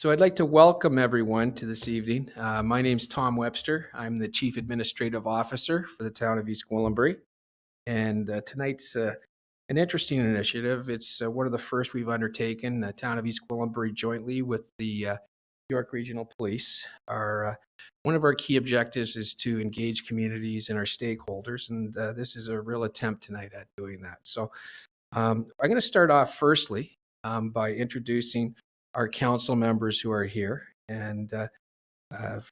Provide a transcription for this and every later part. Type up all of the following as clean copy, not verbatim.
So I'd like to welcome everyone to this evening. My name's Tom Webster. I'm the Chief Administrative Officer for the town of East Gwillimbury. And tonight's an interesting initiative. It's one of the first we've undertaken, the town of East Gwillimbury jointly with the York Regional Police. One of our key objectives is to engage communities and our stakeholders, and this is a real attempt tonight at doing that. So I'm going to start off firstly by introducing our council members who are here. And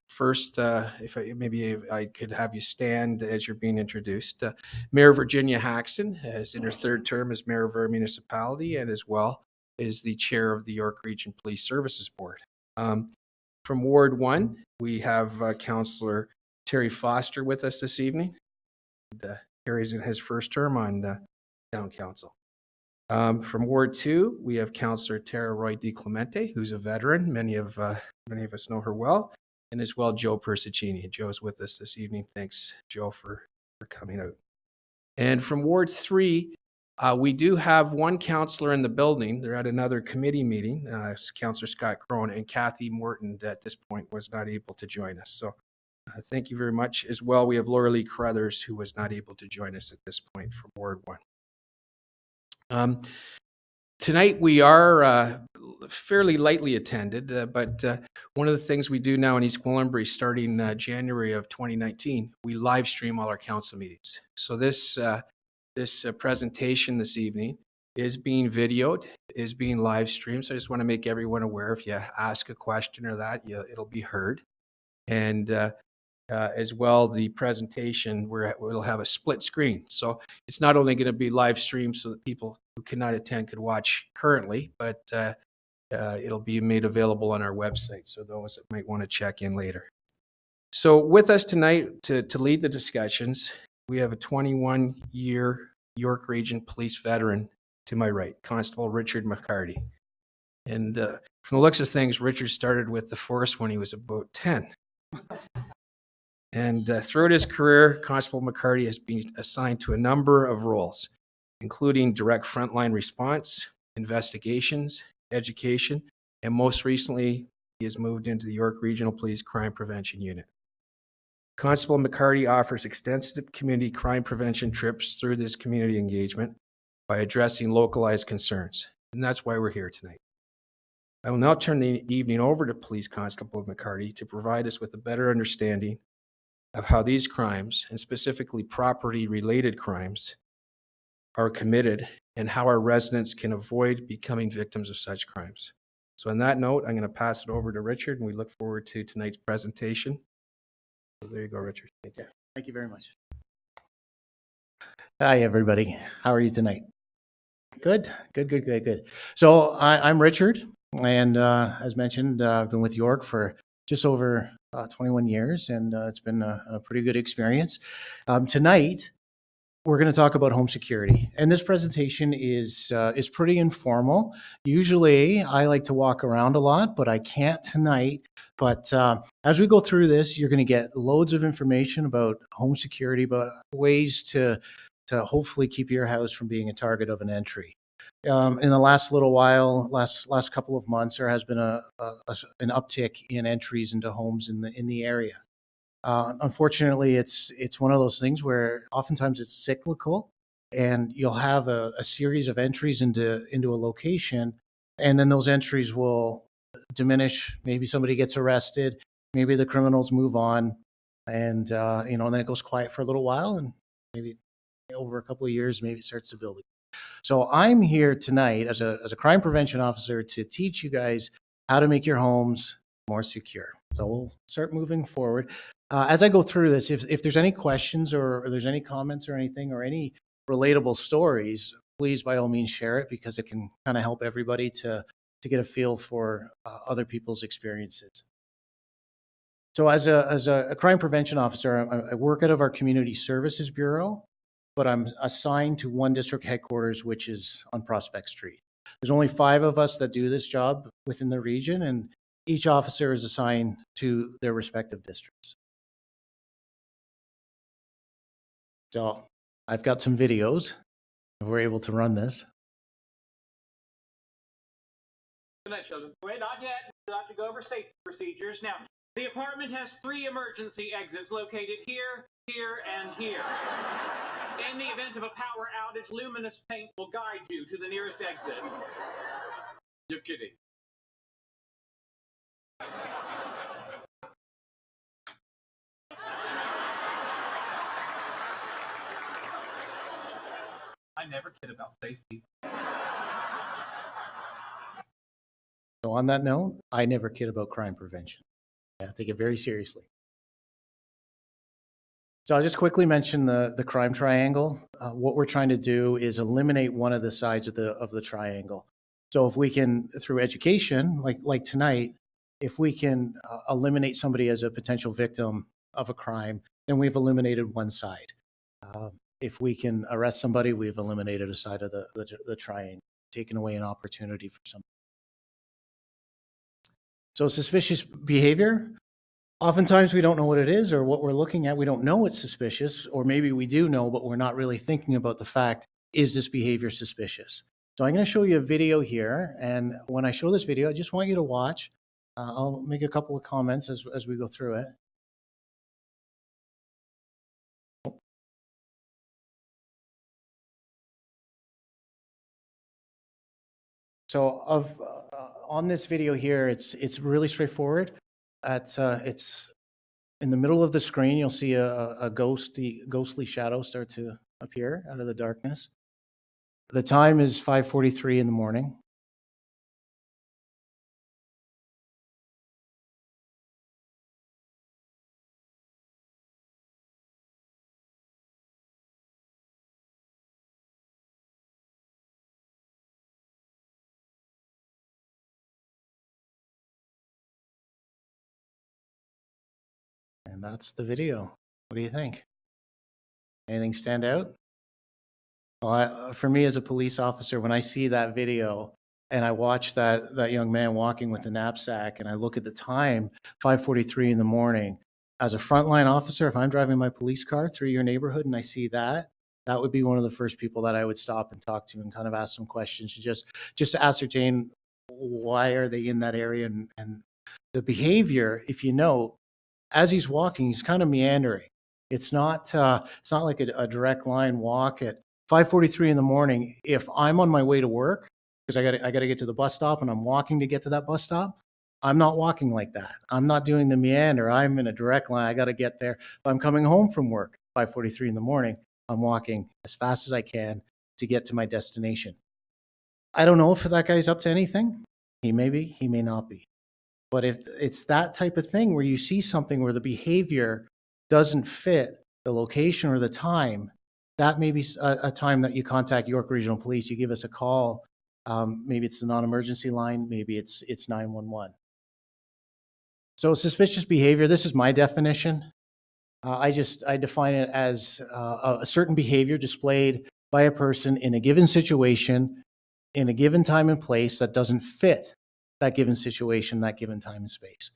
first, if maybe I could have you stand as you're being introduced. Mayor Virginia Haxton is in her third term as mayor of our municipality, and as well is the chair of the York Region Police Services Board. From Ward 1, we have Councillor Terry Foster with us this evening. Terry's in his first term on town council. From Ward 2, we have Councillor Tara Roy DiClemente, who's a veteran. Many of us know her well, and as well Joe Persicini. Joe's with us this evening. Thanks, Joe, for coming out. And from Ward 3, we do have one councillor in the building. They're at another committee meeting, Councillor Scott Crone, and Kathy Morton at this point was not able to join us. So thank you very much. As well, we have Laura Lee Carruthers, who was not able to join us at this point from Ward 1. Tonight we are fairly lightly attended, but one of the things we do now in East Gwillimbury starting January of 2019, we live stream all our council meetings. So this presentation this evening is being videoed, is being live streamed. So I just want to make everyone aware, if you ask a question or that, it'll be heard. And as well, the presentation we'll have a split screen. So it's not only going to be live streamed so that people who cannot attend could watch currently, but it'll be made available on our website. So those that might want to check in later. So with us tonight to lead the discussions, we have a 21-year York Region Police veteran to my right, Constable Richard McCarty. And from the looks of things, Richard started with the force when he was about 10. And throughout his career, Constable McCarty has been assigned to a number of roles, including direct frontline response, investigations, education, and most recently, he has moved into the York Regional Police Crime Prevention Unit. Constable McCarty offers extensive community crime prevention trips through this community engagement by addressing localized concerns, and that's why we're here tonight. I will now turn the evening over to Police Constable McCarty to provide us with a better understanding of how these crimes, and specifically property-related crimes, are committed and how our residents can avoid becoming victims of such crimes. So on that note, I'm going to pass it over to Richard, and we look forward to tonight's presentation. So there you go, Richard. Thank you. Thank you very much. Hi, everybody. How are you tonight? Good. So I'm Richard, and as mentioned, I've been with York for just over 21 years, and it's been a pretty good experience. Tonight, we're going to talk about home security, and this presentation is pretty informal. Usually, I like to walk around a lot, but I can't tonight. But as we go through this, you're going to get loads of information about home security, but ways to hopefully keep your house from being a target of an entry. In the last little while, last couple of months, there has been an uptick in entries into homes in the area. Unfortunately, it's one of those things where oftentimes it's cyclical, and you'll have a series of entries into a location, and then those entries will diminish. Maybe somebody gets arrested, maybe the criminals move on, and and then it goes quiet for a little while, and maybe over a couple of years, maybe it starts to build. So I'm here tonight as a crime prevention officer to teach you guys how to make your homes more secure. So we'll start moving forward. As I go through this, if there's any questions or there's any comments or anything or any relatable stories, please by all means share it, because it can kind of help everybody to get a feel for other people's experiences. So as a crime prevention officer, I work out of our Community Services Bureau, but I'm assigned to one district headquarters, which is on Prospect Street. There's only 5 of us that do this job within the region, and each officer is assigned to their respective districts. So I've got some videos, if we're able to run this. Good night, children. Wait, not yet. to go over safety procedures. Now, the apartment has 3 emergency exits located here, here, and here. In the event of a power outage, luminous paint will guide you to the nearest exit. You're kidding. I never kid about safety. So on that note, I never kid about crime prevention. I take it very seriously. So I'll just quickly mention the crime triangle. What we're trying to do is eliminate one of the sides of the triangle. So if we can, through education, like tonight, if we can eliminate somebody as a potential victim of a crime, then we've eliminated one side. If we can arrest somebody, we've eliminated a side of the triangle, taken away an opportunity for some. So suspicious behavior, oftentimes we don't know what it is or what we're looking at. We don't know it's suspicious, or maybe we do know, but we're not really thinking about the fact, is this behavior suspicious? So I'm going to show you a video here. And when I show this video, I just want you to watch. I'll make a couple of comments as we go through it. So on this video here, it's really straightforward. It's in the middle of the screen. You'll see a ghostly shadow start to appear out of the darkness. The time is 5:43 in the morning. And that's the video. What do you think? Anything stand out? Well, for me as a police officer, when I see that video and I watch that young man walking with a knapsack and I look at the time, 5:43 in the morning, as a frontline officer, if I'm driving my police car through your neighborhood and I see that, that would be one of the first people that I would stop and talk to and kind of ask some questions to just to ascertain why are they in that area, and the behavior, if you know, as he's walking, he's kind of meandering. It's not like a direct line walk at 5:43 in the morning. If I'm on my way to work, because I got to get to the bus stop and I'm walking to get to that bus stop, I'm not walking like that. I'm not doing the meander. I'm in a direct line. I got to get there. If I'm coming home from work, 5:43 in the morning, I'm walking as fast as I can to get to my destination. I don't know if that guy's up to anything. He may be, he may not be. But if it's that type of thing where you see something where the behavior doesn't fit the location or the time, that may be a time that you contact York Regional Police. You give us a call. Maybe it's the non-emergency line. Maybe it's 911. So suspicious behavior, this is my definition. I define it as a certain behavior displayed by a person in a given situation, in a given time and place that doesn't fit that given situation, that given time and space.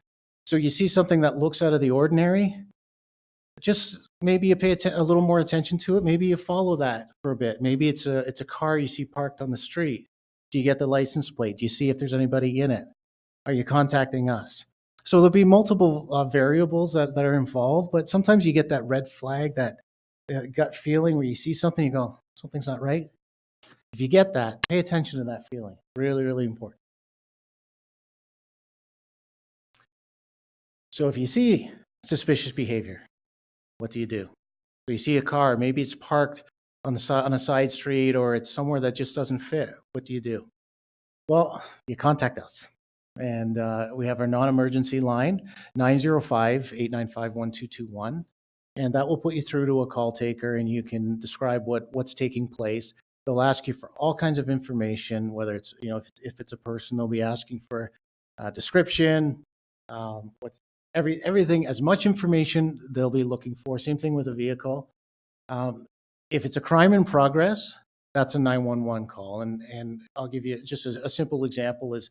So you see something that looks out of the ordinary, just maybe you pay a little more attention to it. Maybe you follow that for a bit. Maybe it's a car you see parked on the street. Do you get the license plate? Do you see if there's anybody in it? Are you contacting us? So there'll be multiple variables that are involved, but sometimes you get that red flag, that gut feeling where you see something, you go, something's not right. If you get that, pay attention to that feeling. Really, really important. So if you see suspicious behavior, what do you do? So you see a car, maybe it's parked on a side street, or it's somewhere that just doesn't fit. What do you do? Well, you contact us. And we have our non-emergency line, 905-895-1221. And that will put you through to a call taker, and you can describe what's taking place. They'll ask you for all kinds of information, whether it's, if it's a person, they'll be asking for a description, everything, as much information they'll be looking for. Same thing with a vehicle. If it's a crime in progress, that's a 911 call. And I'll give you just a simple example is,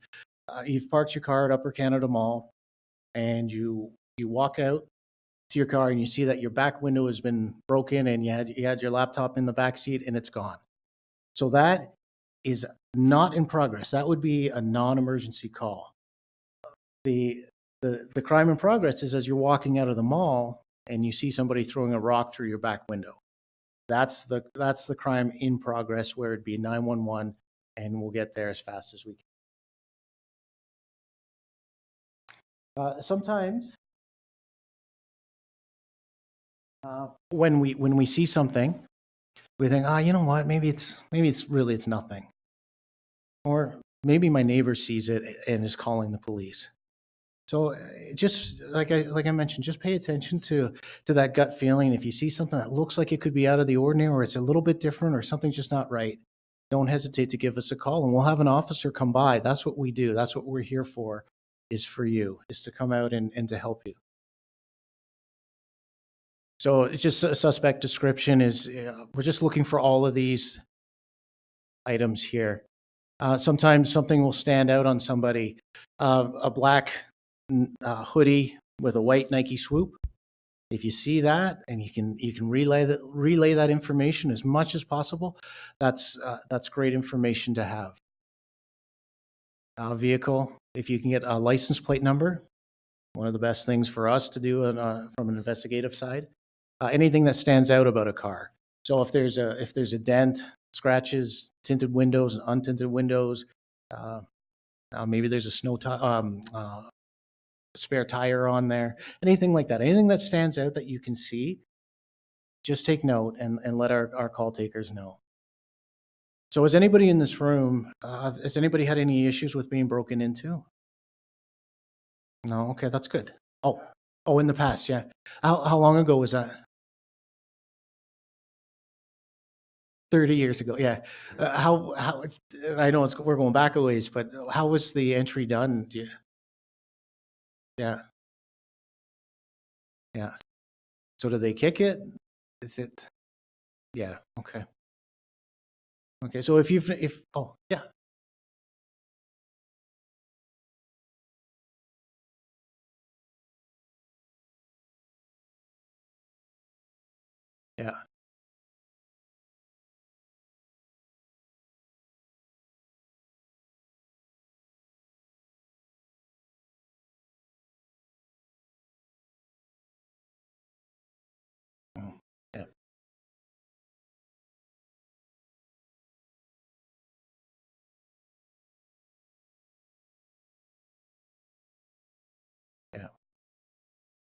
you've parked your car at Upper Canada Mall, and you walk out to your car and you see that your back window has been broken and you had your laptop in the back seat and it's gone. So that is not in progress. That would be a non-emergency call. The, the crime in progress is as you're walking out of the mall and you see somebody throwing a rock through your back window. That's the crime in progress, where it'd be 911, and we'll get there as fast as we can. Sometimes when we see something, we think, you know what, maybe it's nothing, or maybe my neighbor sees it and is calling the police. So just like I mentioned, just pay attention to that gut feeling. If you see something that looks like it could be out of the ordinary, or it's a little bit different, or something's just not right, don't hesitate to give us a call, and we'll have an officer come by. That's what we do. That's what we're here for, is for you, is to come out and to help you. So it's just a suspect description is, we're just looking for all of these items here. Sometimes something will stand out on somebody. A black hoodie with a white Nike swoop. If you see that and you can relay that information as much as possible, that's great information to have. Vehicle, if you can get a license plate number, one of the best things for us to do from an investigative side. Anything that stands out about a car. So if there's a dent, scratches, tinted windows, and untinted windows, maybe there's a spare tire on there, anything like that, anything that stands out that you can see, just take note and let our call takers know. So has anybody in this room, has anybody had any issues with being broken into? No? Okay, that's good. Oh, in the past, yeah. How long ago was that? 30 years ago, yeah. How I know we're going back a ways, but how was the entry done? Yeah. Yeah. So do they kick it? Is it? Yeah. Okay. Okay. So if yeah. Yeah. Mm, yeah. Yeah.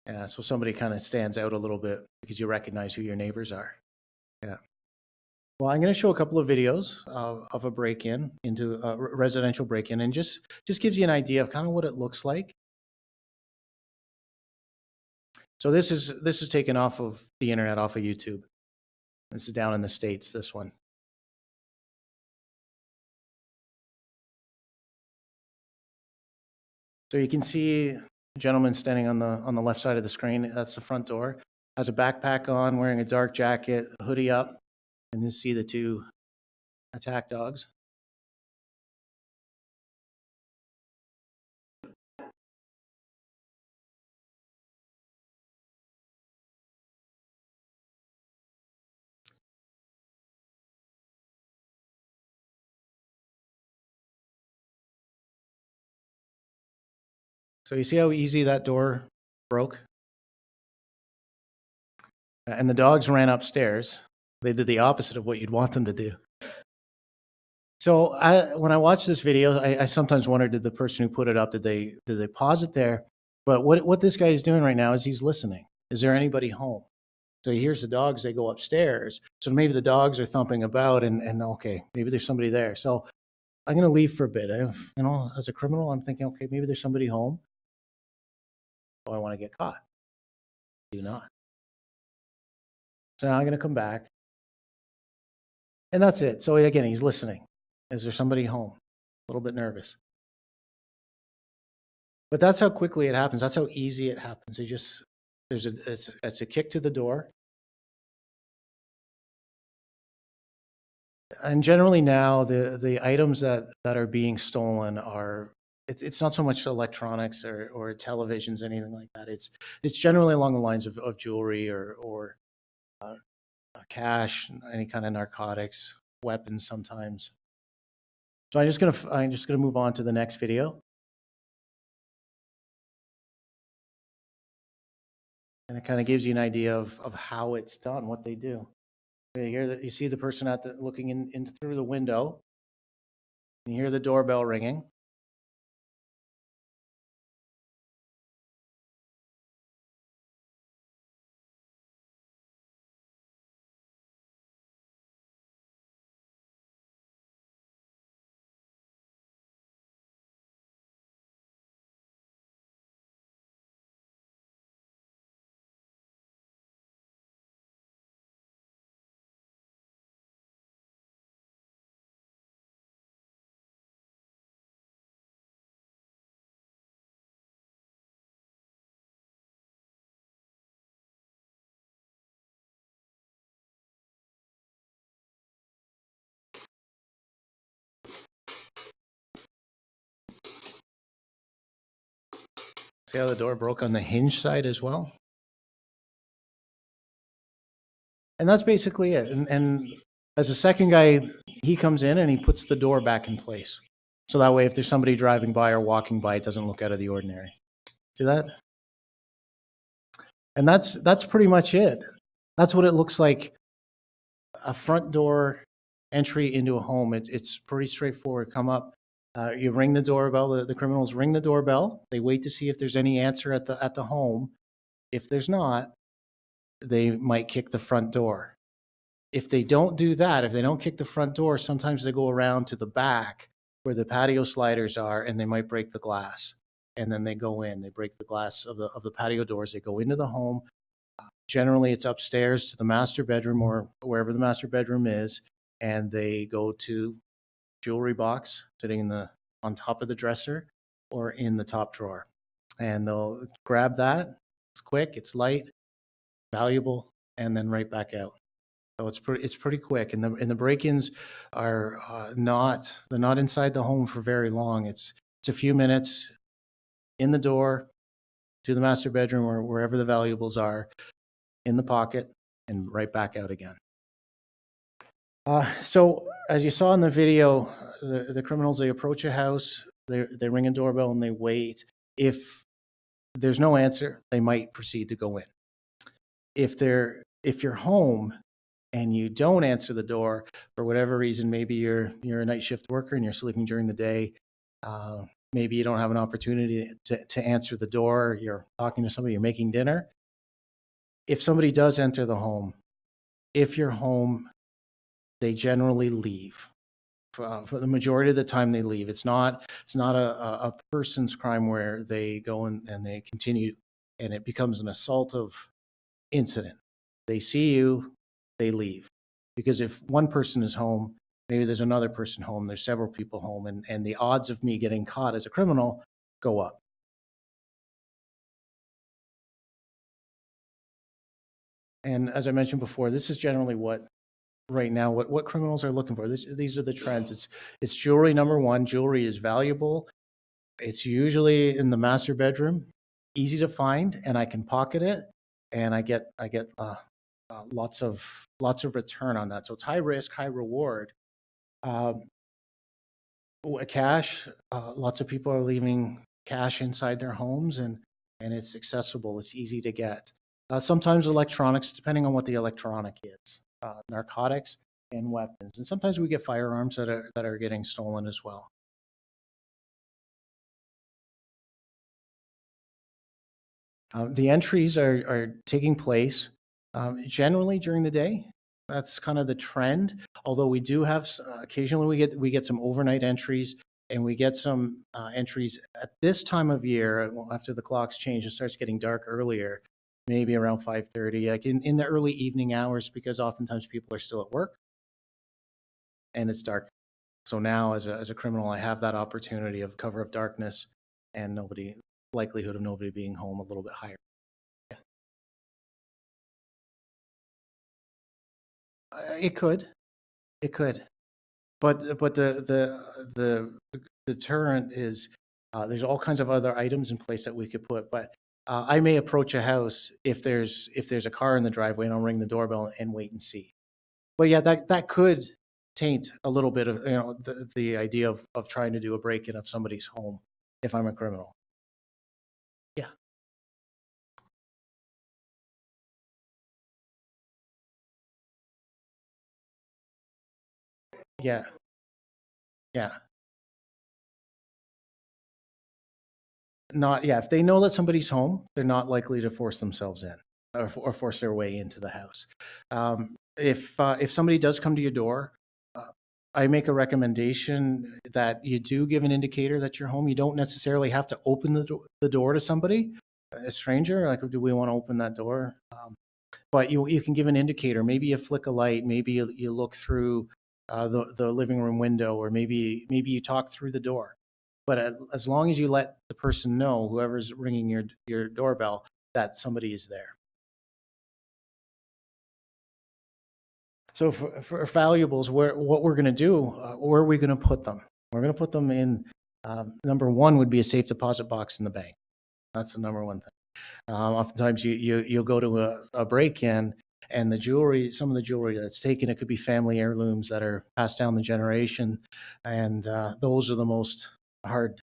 Yeah. So somebody kind of stands out a little bit because you recognize who your neighbors are. Yeah. Well, I'm going to show a couple of videos of a break-in into a residential break-in, and just gives you an idea of kind of what it looks like. So this is taken off of the internet, off of YouTube. This is down in the States, this one. So you can see a gentleman standing on the left side of the screen. That's the front door. Has a backpack on, wearing a dark jacket, a hoodie up, and you see the two attack dogs. So you see how easy that door broke? And the dogs ran upstairs. They did the opposite of what you'd want them to do. So when I watch this video, I sometimes wonder, did the person who put it up, did they pause it there? But what this guy is doing right now is he's listening. Is there anybody home? So he hears the dogs, they go upstairs. So maybe the dogs are thumping about, and okay, maybe there's somebody there. So I'm going to leave for a bit. As a criminal, I'm thinking, okay, maybe there's somebody home. Oh, I want to get caught. Do not. So now I'm going to come back. And that's it. So again, he's listening. Is there somebody home? A little bit nervous. But that's how quickly it happens. That's how easy it happens. It's a kick to the door. And generally now, the items that are being stolen are, it's not so much electronics or televisions, anything like that. It's generally along the lines of jewelry or cash, any kind of narcotics, weapons sometimes. So I'm just gonna move on to the next video. And it kind of gives you an idea of how it's done, what they do. You see the person looking in through the window. You hear the doorbell ringing. See how the door broke on the hinge side as well? And that's basically it. And as a second guy, he comes in and he puts the door back in place. So that way, if there's somebody driving by or walking by, it doesn't look out of the ordinary. See that? And that's pretty much it. That's what it looks like. A front door entry into a home. It's pretty straightforward. Come up, you ring the doorbell. The criminals ring the doorbell. They wait to see if there's any answer at the home. If there's not, they might kick the front door. If they don't do that, if they don't kick the front door, sometimes they go around to the back where the patio sliders are, and they might break the glass. And then they go in. They break the glass of the patio doors. They go into the home. Generally, it's upstairs to the master bedroom or wherever the master bedroom is, and they go to jewelry box sitting on top of the dresser or in the top drawer, and they'll grab that. It's quick, it's light, valuable, and then right back out. So it's pretty quick, and the break-ins are they're not inside the home for very long. It's a few minutes in the door to the master bedroom or wherever the valuables are, in the pocket, and right back out again. So as you saw in the video, the criminals, they approach a house, they ring a doorbell and they wait. If there's no answer, they might proceed to go in. If you're home and you don't answer the door for whatever reason, maybe you're a night shift worker and you're sleeping during the day, maybe you don't have an opportunity to answer the door, you're talking to somebody, you're making dinner. If somebody does enter the home, if you're home, they generally leave. For the majority of the time, they leave. It's not a person's crime where they go and they continue, and it becomes an assaultive incident. They see you, they leave. Because if one person is home, maybe there's another person home, there's several people home, and the odds of me getting caught as a criminal go up. And as I mentioned before, this is generally what criminals are looking for. These are the trends. It's jewelry, number one. Jewelry is valuable. It's usually in the master bedroom, easy to find, and I can pocket it, and I get lots of return on that. So it's high risk, high reward. Cash. Lots of people are leaving cash inside their homes, and it's accessible. It's easy to get. Sometimes electronics, depending on what the electronic is, narcotics and weapons, and sometimes we get firearms that are getting stolen as well. The entries are taking place generally during the day. That's kind of the trend. Although we do have occasionally we get some overnight entries, and we get some entries at this time of year. After the clocks change, it starts getting dark earlier, maybe around 5:30, like in the early evening hours, because oftentimes people are still at work and it's dark. So now, as a criminal, I have that opportunity of cover of darkness and likelihood of nobody being home a little bit higher. It could, but the deterrent is there's all kinds of other items in place that we could put. But I may approach a house if there's a car in the driveway, and I'll ring the doorbell and wait and see. But yeah, that could taint a little bit of the idea of trying to do a break-in of somebody's home if I'm a criminal. Yeah. Yeah, yeah. Not, yeah, if they know that somebody's home, they're not likely to force themselves in or force their way into the house. If somebody does come to your door, uh, I make a recommendation that you do give an indicator that you're home. You don't necessarily have to open the door to somebody, a stranger, like, do we want to open that door? But you can give an indicator. Maybe you flick a light. Maybe you look through the living room window, or maybe you talk through the door. But as long as you let the person know, whoever's ringing your doorbell, that somebody is there. So for valuables, what we're going to do, where are we going to put them? We're going to put them in. Number one would be a safe deposit box in the bank. That's the number one thing. Oftentimes you'll go to a break-in, and the jewelry, some of the jewelry that's taken, it could be family heirlooms that are passed down the generation, and those are the most hard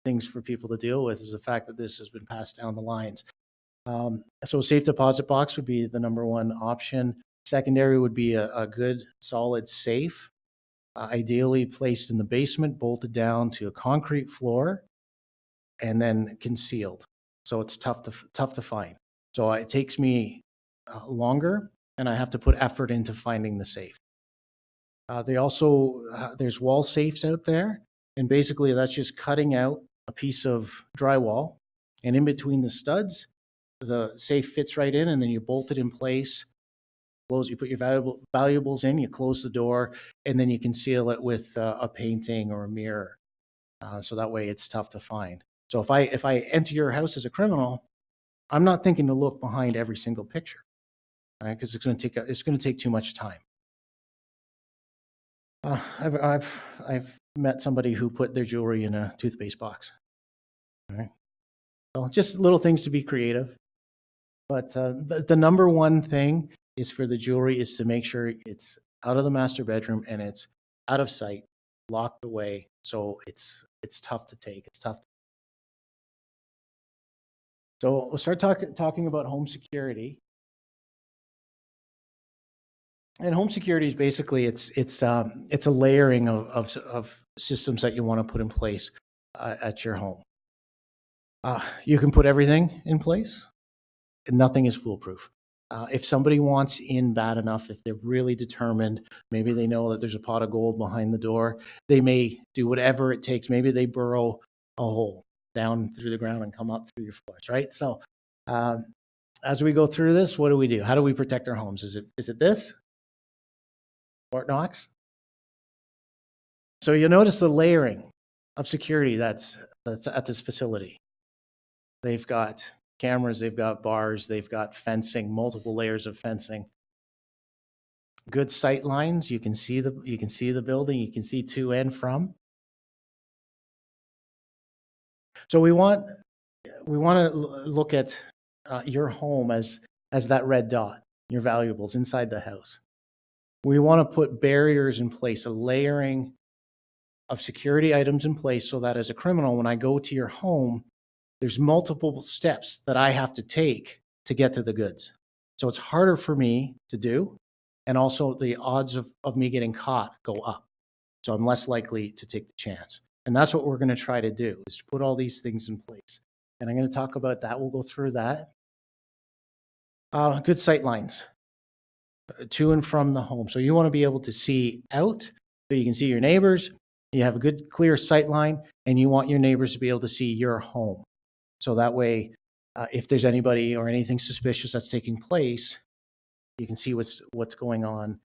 things for people to deal with, is the fact that this has been passed down the lines. So safe deposit box would be the number one option. Secondary would be a good solid safe, ideally placed in the basement, bolted down to a concrete floor, and then concealed. So it's tough to find. So it takes me longer, and I have to put effort into finding the safe. There's wall safes out there, and basically that's just cutting out a piece of drywall, and in between the studs, the safe fits right in, and then you bolt it in place. You put your valuables in, you close the door, and then you can seal it with a painting or a mirror. So that way it's tough to find. So if I enter your house as a criminal, I'm not thinking to look behind every single picture, right? Because it's going to take too much time. I've met somebody who put their jewelry in a toothpaste box. All right. So just little things to be creative. But the number one thing is for the jewelry is to make sure it's out of the master bedroom and it's out of sight, locked away. So it's tough to take. It's tough. So we'll start talking about home security. And home security is basically it's a layering of systems that you want to put in place at your home. You can put everything in place, and nothing is foolproof. If somebody wants in bad enough, if they're really determined, maybe they know that there's a pot of gold behind the door, they may do whatever it takes. Maybe they burrow a hole down through the ground and come up through your floors, right? So as we go through this, what do we do? How do we protect our homes? Is it this? Fort Knox? So you'll notice the layering of security that's at this facility. They've got cameras, they've got bars, they've got fencing, multiple layers of fencing. Good sight lines. You can see the building. You can see to and from. So we want to look at your home as that red dot, your valuables inside the house. We want to put barriers in place, a layering of security items in place, so that as a criminal, when I go to your home, there's multiple steps that I have to take to get to the goods. So it's harder for me to do, and also the odds of me getting caught go up. So I'm less likely to take the chance. And that's what we're going to try to do, is to put all these things in place. And I'm going to talk about that. We'll go through that. Good sight lines to and from the home. So you want to be able to see out, so you can see your neighbors. You have a good, clear sight line, and you want your neighbors to be able to see your home. So that way, if there's anybody or anything suspicious that's taking place, you can see what's going on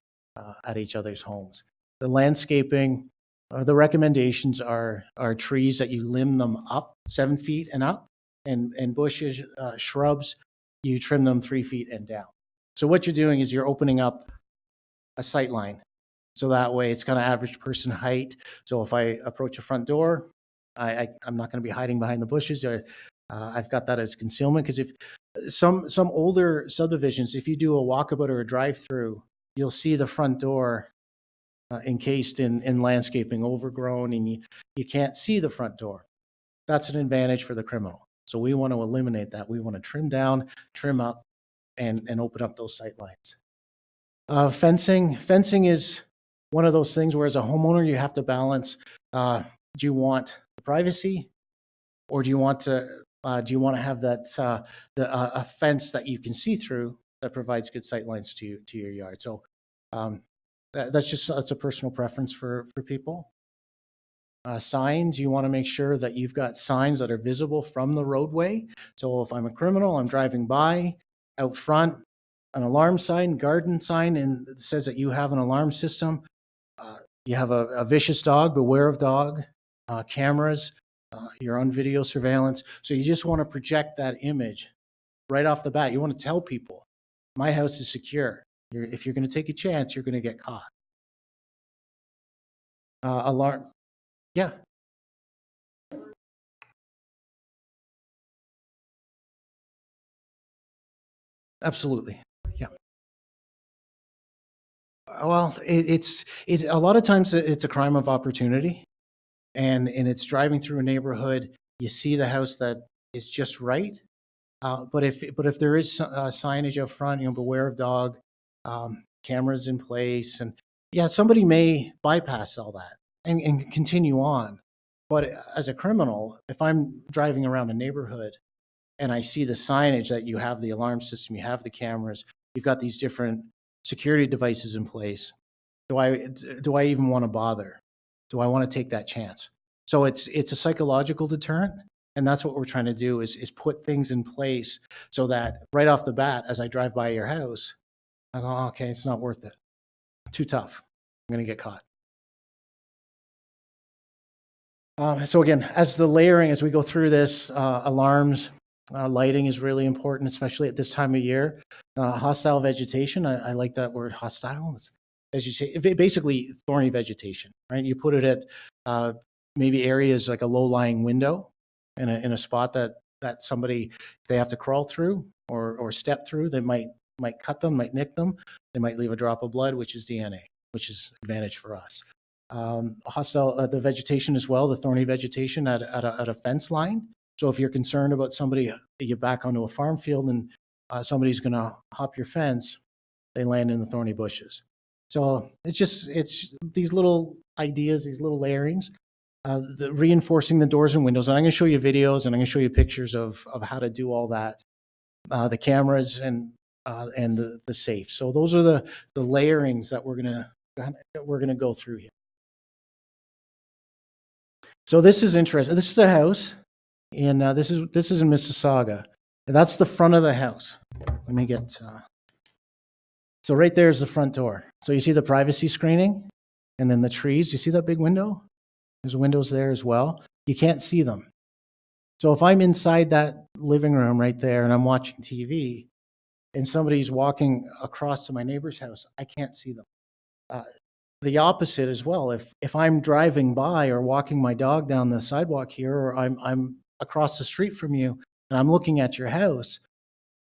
at each other's homes. The landscaping, the recommendations are trees that you limb them up 7 feet and up, and bushes, shrubs, you trim them 3 feet and down. So what you're doing is you're opening up a sight line. So that way it's kind of average person height. So if I approach a front door, I'm not going to be hiding behind the bushes. I've got that as concealment, because if some older subdivisions, if you do a walkabout or a drive-through, you'll see the front door encased in landscaping, overgrown, and you can't see the front door. That's an advantage for the criminal. So we want to eliminate that. We want to trim down, trim up, and open up those sight lines. Fencing is one of those things where as a homeowner, you have to balance, do you want privacy, or do you want to have that, a fence that you can see through that provides good sight lines to your yard? So that's a personal preference for people. Signs, you want to make sure that you've got signs that are visible from the roadway. So if I'm a criminal, I'm driving by, out front, an alarm sign, garden sign, and it says that you have an alarm system. You have a vicious dog, beware of dog, cameras, you're on video surveillance. So you just want to project that image right off the bat. You want to tell people, my house is secure. If you're going to take a chance, you're going to get caught. Alarm, yeah. Absolutely. Yeah. Well, it's a lot of times it's a crime of opportunity, and it's driving through a neighborhood. You see the house that is just right, but if there is signage up front, beware of dog, cameras in place, and yeah, somebody may bypass all that and continue on. But as a criminal, if I'm driving around a neighborhood and I see the signage that you have the alarm system, you have the cameras, you've got these different security devices in place, do I even want to bother? Do I want to take that chance? So it's a psychological deterrent, and that's what we're trying to do is put things in place so that right off the bat, as I drive by your house, I go, oh, okay, it's not worth it. Too tough. I'm going to get caught. So again, as we go through this, alarms, lighting is really important, especially at this time of year. Hostile vegetation, I like that word, hostile. It's, as you say, basically thorny vegetation, right? You put it at maybe areas like a low-lying window in a spot that somebody, if they have to crawl through or step through, they might cut them, might nick them. They might leave a drop of blood, which is DNA, which is advantage for us. Hostile, the vegetation as well, the thorny vegetation at a fence line. So if you're concerned about somebody, you back onto a farm field and somebody's going to hop your fence, they land in the thorny bushes. So it's these little ideas, these little layerings, reinforcing the doors and windows. And I'm going to show you videos and I'm going to show you pictures of how to do all that. The cameras and the safe. So those are the layerings that we're going to go through here. So this is interesting. This is a house, and this is in Mississauga. And that's the front of the house. Let me get. So right there is the front door. So you see the privacy screening, and then the trees. You see that big window? There's windows there as well. You can't see them. So if I'm inside that living room right there, and I'm watching TV, and somebody's walking across to my neighbor's house, I can't see them. The opposite as well. If I'm driving by or walking my dog down the sidewalk here, or I'm across the street from you and I'm looking at your house,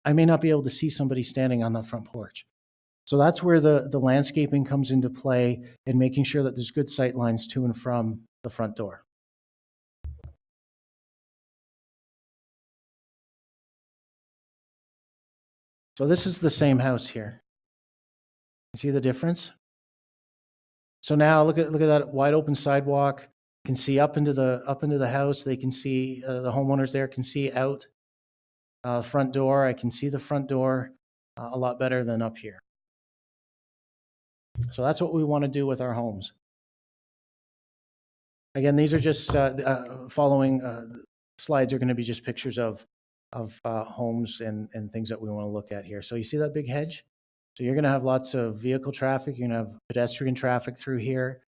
I may not be able to see somebody standing on the front porch. So that's where the landscaping comes into play and making sure that there's good sight lines to and from the front door. So this is the same house here. You see the difference? So now look at that wide open sidewalk. You can see up into the house. They can see the homeowners there can see out front door. I can see the front door a lot better than up here. So that's what we want to do with our homes. Again, these are just following slides are going to be just pictures of homes and things that we want to look at here. So you see that big hedge? So you're going to have lots of vehicle traffic. You're going to have pedestrian traffic through here,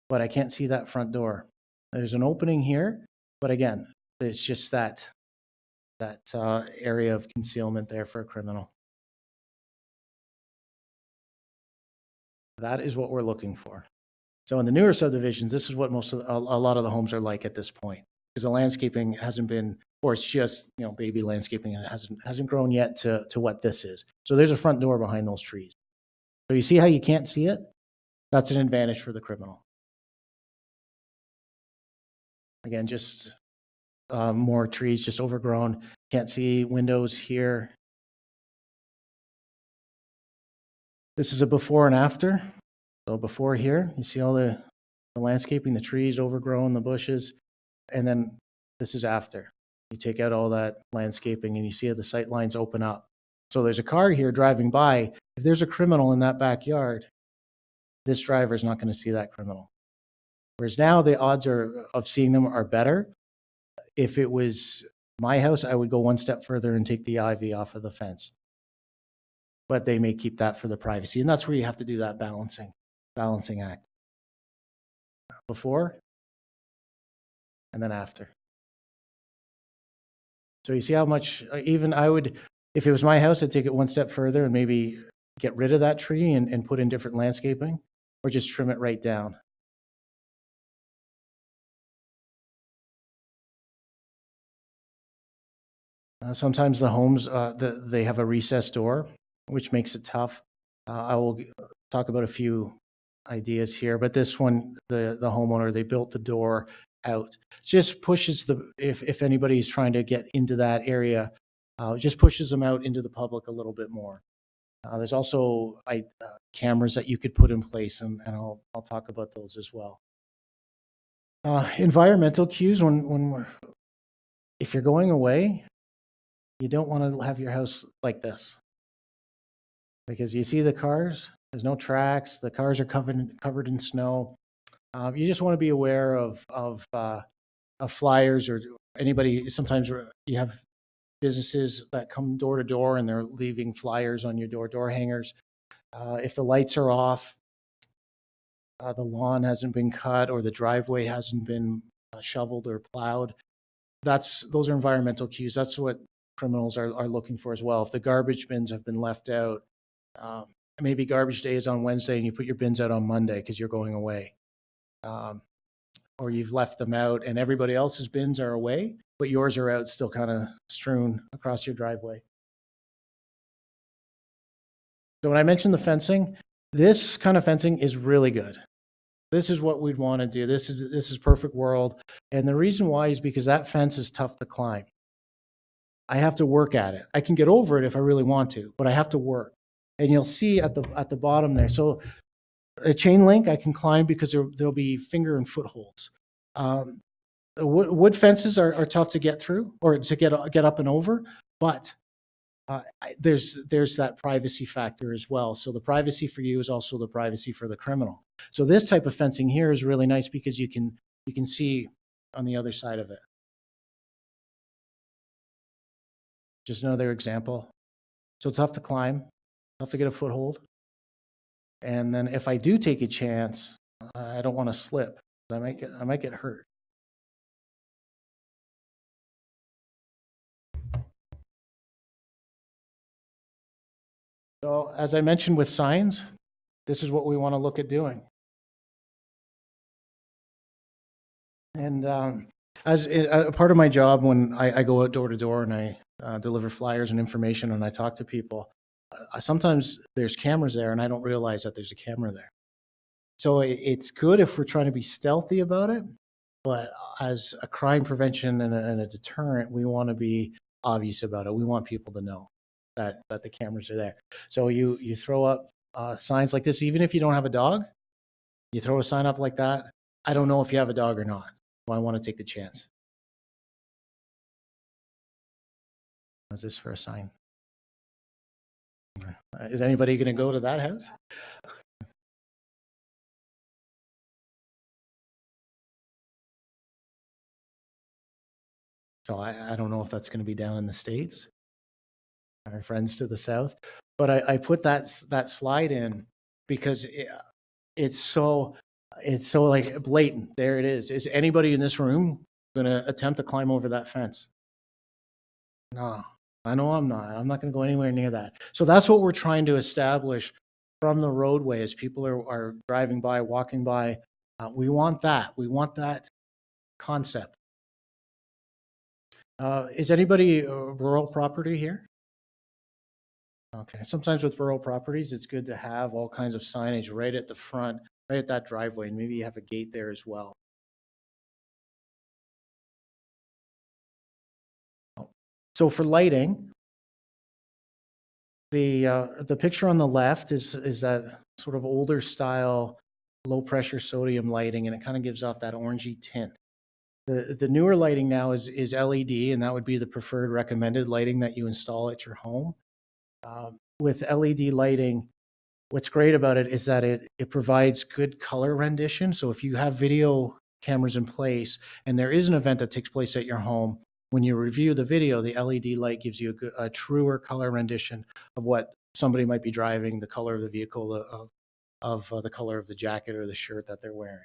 but I can't see that front door. There's an opening here, but again, it's just that area of concealment there for a criminal. That is what we're looking for. So in the newer subdivisions, this is what a lot of the homes are like at this point, because the landscaping hasn't been, or it's just baby landscaping, and it hasn't grown yet to what this is. So there's a front door behind those trees. So you see how you can't see it? That's an advantage for the criminal. Again, just more trees, just overgrown. Can't see windows here. This is a before and after. So before here, you see all the landscaping, the trees overgrown, the bushes, and then this is after. You take out all that landscaping and you see how the sight lines open up. So there's a car here driving by. If there's a criminal in that backyard, this driver is not going to see that criminal. Whereas now the odds of seeing them are better. If it was my house, I would go one step further and take the ivy off of the fence. But they may keep that for the privacy. And that's where you have to do that balancing act. Before and then after. So you see how much, even I would, if it was my house, I'd take it one step further and maybe get rid of that tree and put in different landscaping, or just trim it right down. Sometimes the homes, they have a recessed door, which makes it tough. I will talk about a few ideas here, but this one, the homeowner, they built the door out. Just pushes if anybody's trying to get into that area, just pushes them out into the public a little bit more. There's also cameras that you could put in place, and I'll talk about those as well. Environmental cues, if you're going away, you don't want to have your house like this, because you see the cars, there's no tracks, the cars are covered in snow. You just want to be aware of flyers or anybody. Sometimes you have businesses that come door to door and they're leaving flyers on your door hangers. If the lights are off, the lawn hasn't been cut, or the driveway hasn't been shoveled or plowed, those are environmental cues. That's what criminals are looking for as well. If the garbage bins have been left out, maybe garbage day is on Wednesday and you put your bins out on Monday because you're going away. Or you've left them out and everybody else's bins are away, but yours are out still kind of strewn across your driveway. So when I mentioned the fencing, this kind of fencing is really good. This is what we'd want to do. This is perfect world. And the reason why is because that fence is tough to climb. I have to work at it. I can get over it if I really want to, but I have to work. And you'll see at the bottom there. So a chain link I can climb because there'll be finger and footholds. Wood fences are tough to get through or to get up and over, but there's that privacy factor as well. So the privacy for you is also the privacy for the criminal. So this type of fencing here is really nice because you can see on the other side of it. Just another example. So tough to climb, tough to get a foothold. And then if I do take a chance, I don't want to slip. I might get hurt. So as I mentioned with signs, this is what we want to look at doing. And as a part of my job, when I go out door to door and I deliver flyers and information and I talk to people, sometimes there's cameras there and I don't realize that there's a camera there. So it's good if we're trying to be stealthy about it, but as a crime prevention and a deterrent, we want to be obvious about it. We want people to know that the cameras are there. So you throw up signs like this, even if you don't have a dog, you throw a sign up like that. I don't know if you have a dog or not. So I want to take the chance. How's this for a sign? Is anybody going to go to that house? So I don't know if that's going to be down in the States, our friends to the south. But I put that slide in because it's so like blatant. There it is. Is anybody in this room going to attempt to climb over that fence? No, I know I'm not. I'm not going to go anywhere near that. So that's what we're trying to establish from the roadway as people are driving by, walking by. We want that. We want that concept. Is anybody rural property here? Okay. Sometimes with rural properties, it's good to have all kinds of signage right at the front, right at that driveway, and maybe you have a gate there as well. So for lighting, the picture on the left is that sort of older style, low pressure sodium lighting, and it kind of gives off that orangey tint. The newer lighting now is LED, and that would be the preferred recommended lighting that you install at your home. With LED lighting, what's great about it is that it provides good color rendition. So if you have video cameras in place and there is an event that takes place at your home, when you review the video, the LED light gives you a truer color rendition of what somebody might be driving, the color of the vehicle, of the color of the jacket or the shirt that they're wearing.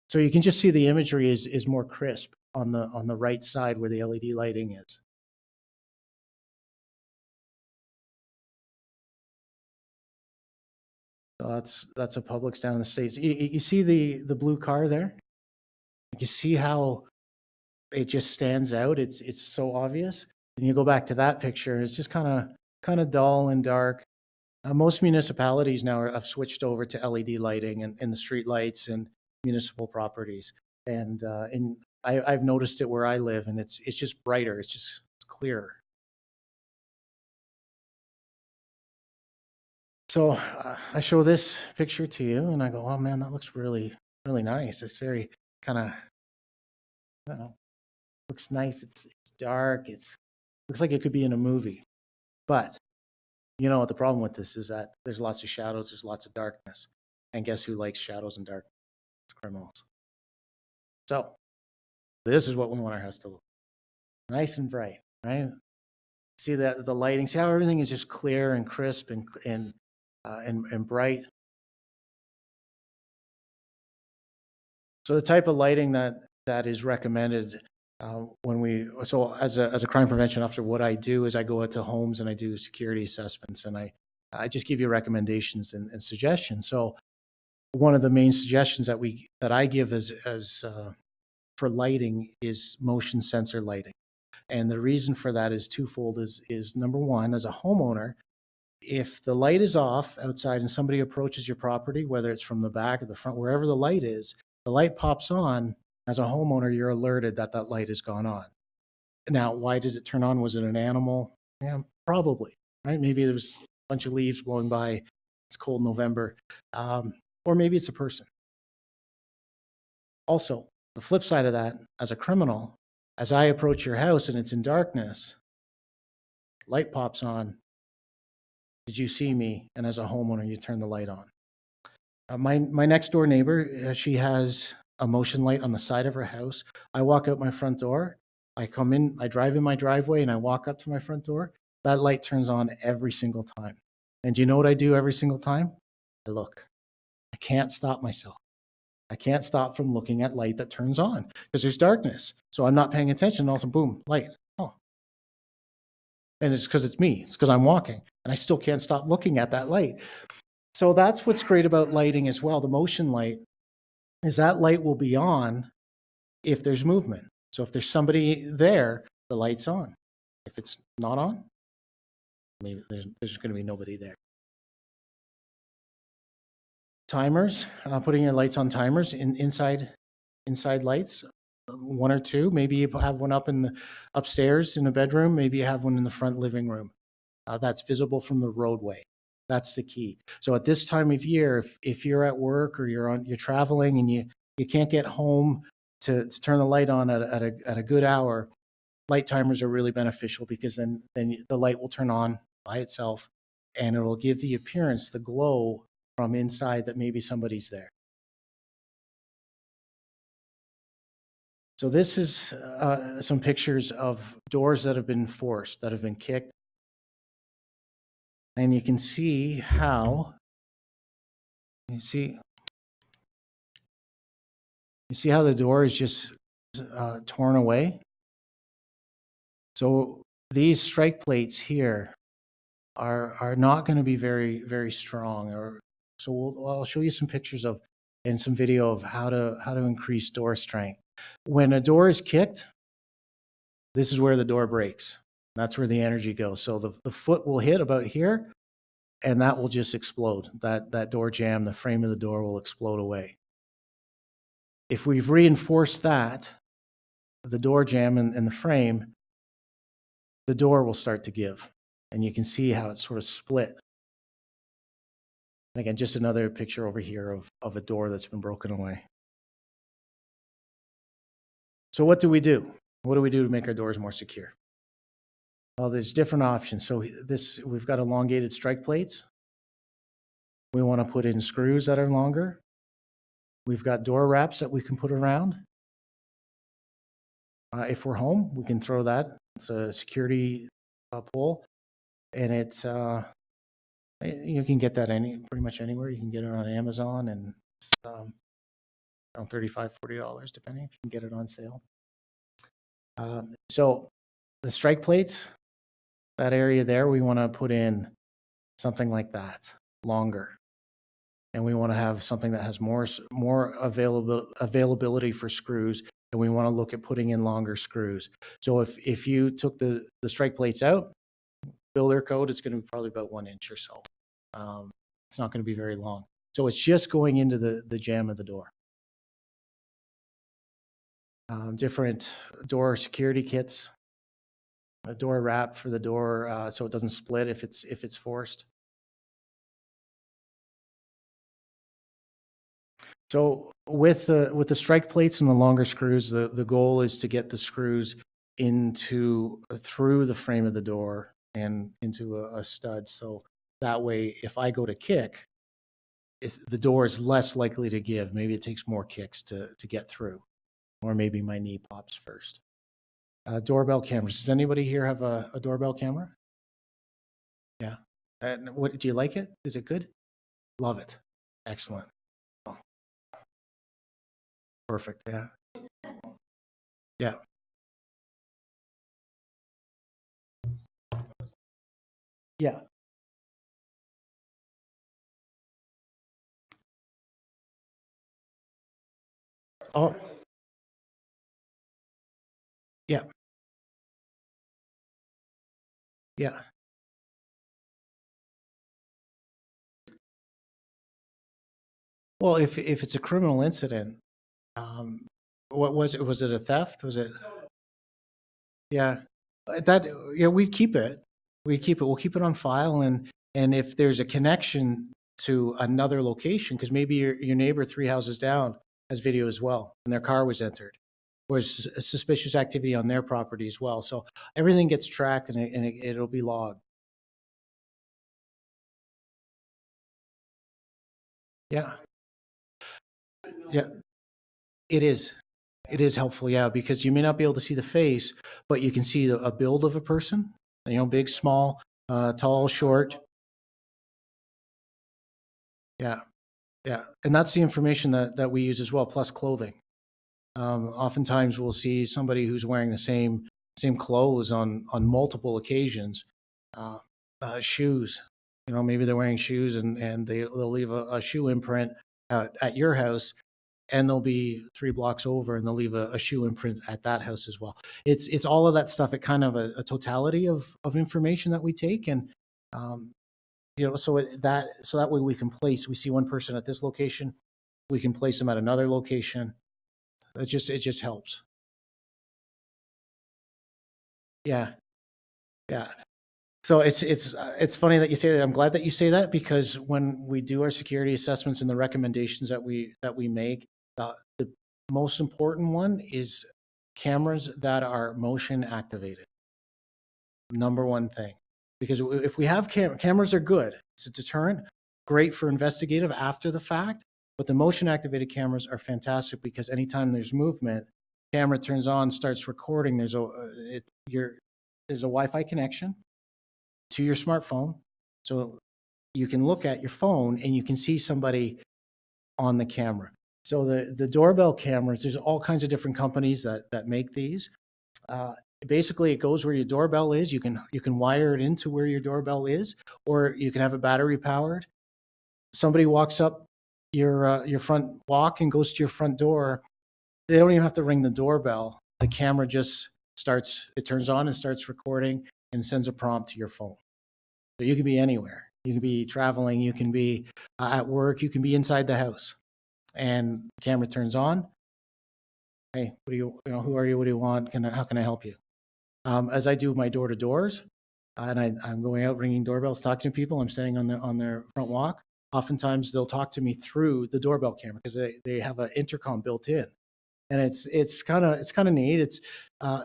So you can just see the imagery is more crisp on the right side where the LED lighting is. So that's a Publix down in the States. You see the blue car there? You see how it just stands out? It's so obvious. And you go back to that picture, it's just kind of dull and dark. Most municipalities now have switched over to LED lighting in the street lights and municipal properties. And I've noticed it where I live, and it's just brighter. It's clearer. So I show this picture to you, and I go, "Oh man, that looks really, really nice. It's very kind of, I don't know, looks nice. It's dark. Looks like it could be in a movie." But you know what the problem with this is that there's lots of shadows, there's lots of darkness, and guess who likes shadows and darkness? It's criminals. So this is what we want our house to look nice and bright, right? See that the lighting, see how everything is just clear and crisp and bright. So the type of lighting that is recommended so as a crime prevention officer, what I do is I go out to homes and I do security assessments, and I just give you recommendations and suggestions. So one of the main suggestions that I give for lighting is motion sensor lighting. And the reason for that is twofold. Is number one, as a homeowner, if the light is off outside and somebody approaches your property, whether it's from the back or the front, wherever the light is, the light pops on. As a homeowner, you're alerted that light has gone on. Now, why did it turn on? Was it an animal? Yeah, probably, right? Maybe there was a bunch of leaves blowing by. It's cold November. Or maybe it's a person. Also, the flip side of that, as a criminal, as I approach your house and it's in darkness, light pops on. Did you see me? And as a homeowner, you turn the light on. My next door neighbor, she has a motion light on the side of her house. I walk out my front door. I come in, I drive in my driveway, and I walk up to my front door. That light turns on every single time. And do you know what I do every single time? I look. I can't stop myself. I can't stop from looking at light that turns on because there's darkness. So I'm not paying attention. All of a sudden, boom, light. Oh. And it's because it's me. It's because I'm walking. And I still can't stop looking at that light. So that's what's great about lighting as well. The motion light is that light will be on if there's movement. So if there's somebody there, the light's on. If it's not on, maybe there's going to be nobody there. Timers, putting your lights on timers inside lights, one or two. Maybe you have one up upstairs in a bedroom. Maybe you have one in the front living room. That's visible from the roadway. That's the key. So at this time of year, if you're at work or you're traveling and you can't get home to turn the light on at a good hour, light timers are really beneficial because then the light will turn on by itself and it'll give the appearance, the glow from inside that maybe somebody's there. So this is some pictures of doors that have been forced, that have been kicked. And you can see how, you see how the door is just torn away? So these strike plates here are not going to be very, very strong. So I'll show you some pictures and some video of how to increase door strength. When a door is kicked, this is where the door breaks. That's where the energy goes. So the foot will hit about here, and that will just explode. That door jamb, the frame of the door will explode away. If we've reinforced that, the door jamb and the frame, the door will start to give. And you can see how it's sort of split. And again, just another picture over here of a door that's been broken away. So what do we do? What do we do to make our doors more secure? Well, there's different options. So we've got elongated strike plates. We want to put in screws that are longer. We've got door wraps that we can put around. If we're home, we can throw that. It's a security pole, and it's you can get that pretty much anywhere. You can get it on Amazon, and it's around $35, $40, depending if you can get it on sale. So the strike plates, that area there, we want to put in something like that, longer. And we want to have something that has more availability for screws, and we want to look at putting in longer screws. So if you took the strike plates out, builder code, it's going to be probably about 1 inch or so. It's not going to be very long. So it's just going into the jamb of the door. Different door security kits, a door wrap for the door so it doesn't split if it's forced. So with the strike plates and the longer screws, the goal is to get the screws through the frame of the door and into a stud. So that way, if I go to kick, the door is less likely to give. Maybe it takes more kicks to get through, or maybe my knee pops first. Doorbell cameras. Does anybody here have a doorbell camera? Yeah. What do you like it? Is it good? Love it. Excellent. Oh. Perfect. Yeah. Yeah. Yeah. Oh. Yeah. Yeah. Well, if it's a criminal incident, what was it? Was it a theft? Was it? Yeah. We keep it. We keep it. We'll keep it on file, and if there's a connection to another location, because maybe your neighbor 3 houses down has video as well, and their car was entered, or suspicious activity on their property as well. So everything gets tracked, and it'll be logged. Yeah. Yeah. It is. It is helpful, yeah, because you may not be able to see the face, but you can see a build of a person, big, small, tall, short. Yeah, yeah. And that's the information that we use as well, plus clothing. Oftentimes we'll see somebody who's wearing the same clothes on multiple occasions. Shoes, maybe they're wearing shoes and they'll leave a shoe imprint at your house, and they'll be 3 blocks over and they'll leave a shoe imprint at that house as well. It's all of that stuff. It kind of a totality of information that we take, and so that way we see one person at this location, we can place them at another location. It just helps. Yeah, yeah. So it's funny that you say that. I'm glad that you say that, because when we do our security assessments and the recommendations that we make, the most important one is cameras that are motion activated. Number one thing, because if we have cameras are good. It's a deterrent, great for investigative after the fact, but the motion activated cameras are fantastic because anytime there's movement, camera turns on, starts recording. There's a Wi-Fi connection to your smartphone, so you can look at your phone and you can see somebody on the camera. So the doorbell cameras, there's all kinds of different companies that make these. Basically, it goes where your doorbell is. You can wire it into where your doorbell is, or you can have it battery powered. Somebody walks up your front walk and goes to your front door. They don't even have to ring the doorbell. The camera just turns on and starts recording and sends a prompt to your phone. So you can be anywhere. You can be traveling. You can be at work. You can be inside the house. And the camera turns on. Hey, who are you? What do you want? How can I help you? As I do my door-to-doors, and I'm going out ringing doorbells, talking to people, I'm standing on their front walk, oftentimes they'll talk to me through the doorbell camera because they have an intercom built in. And it's kind of neat.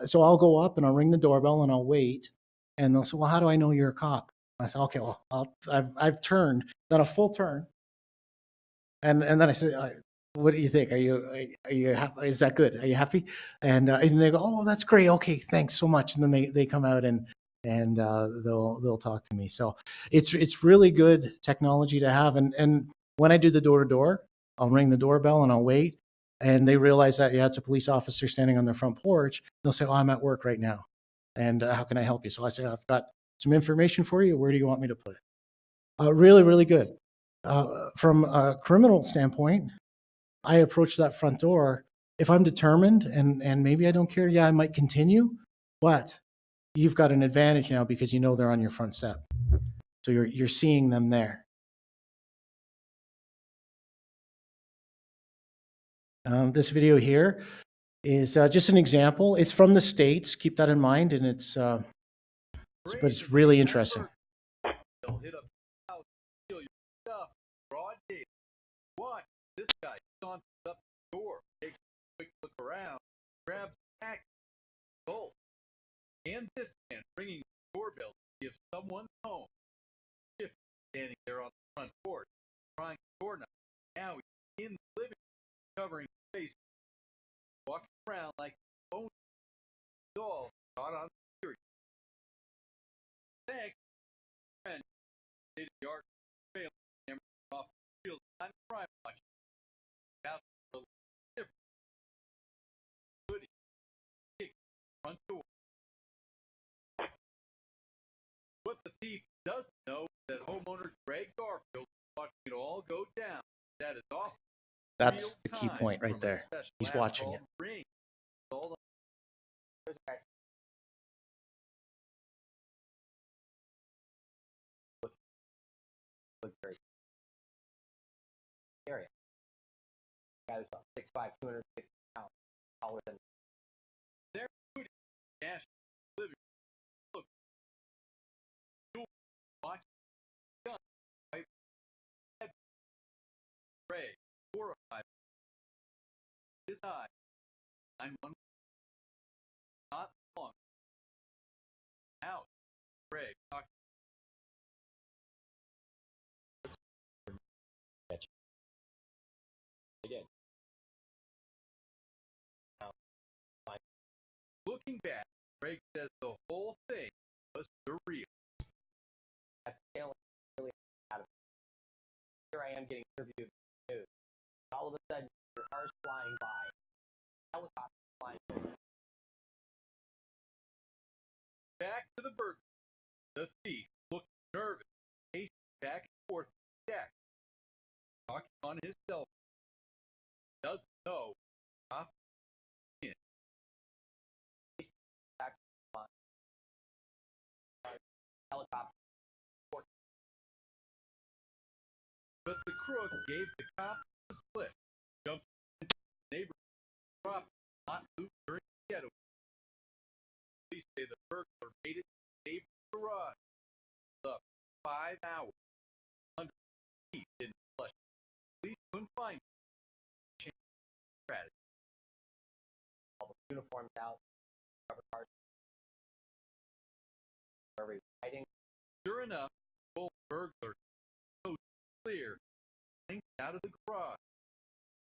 So I'll go up and I'll ring the doorbell and I'll wait, and they'll say, "Well, how do I know you're a cop?" I say, "Okay, well, I've done a full turn, and then I say, what do you think? Are you happy? Is that good? Are you happy?" And they go, "Oh, that's great. Okay, thanks so much." And then they come out and they'll talk to me. So it's really good technology to have. And when I do the door to door, I'll ring the doorbell and I'll wait. And they realize that, yeah, it's a police officer standing on their front porch. They'll say, "Oh, I'm at work right now. And how can I help you?" So I say, "I've got some information for you. Where do you want me to put it?" Really, really good. From a criminal standpoint, I approach that front door. If I'm determined and maybe I don't care, yeah, I might continue. But you've got an advantage now because you know they're on your front step. So you're seeing them there. This video here is just an example. It's from the States. Keep that in mind, and but it's really interesting. They'll hit up the house, steal your stuff, broad day. Watch this guy saunts up the door, takes a quick look around, grabs the package, gold. And this man ringing the doorbell to see if someone's home. Shift standing there on the front porch, trying the door knob. Now he's in the living room, covering his face, walking around like a phone. It's all caught on security. Next, friend, state of the art, family camera off the field, I'm crime watching. Out a little different. Hoodie, kick, front door. What the thief doesn't know is that homeowner Greg Garfield is watching it all go down. That is awful. That's the key point right there. He's watching it. Ring. Look very area. Guy was about 6'5", 250 pounds, taller than. They're putting cash living. Look, you'll watch gun right head. Ray 4 or 5. His eye 911. Not long. Out. Ray talking. Again. Looking back, Greg says the whole thing was surreal. That feeling really out of it. Here I am getting interviewed in the news. All of a sudden, cars flying by, helicopters flying by. Back to the burglary. The thief looked nervous, pacing back and forth the deck, talking on his cell phone. Doesn't know. In. Helicopter. But the crook gave the cop the slip, jumped into the neighborhood, dropped, not moved during the getaway. Police say the burglar made it to the neighbor's garage. Up 5 hours. Under the heat didn't flush. Police couldn't find him. Change strategy. All the uniforms out, cover cars. Are we fighting? Sure enough, the burglar coast clear, linked out of the garage.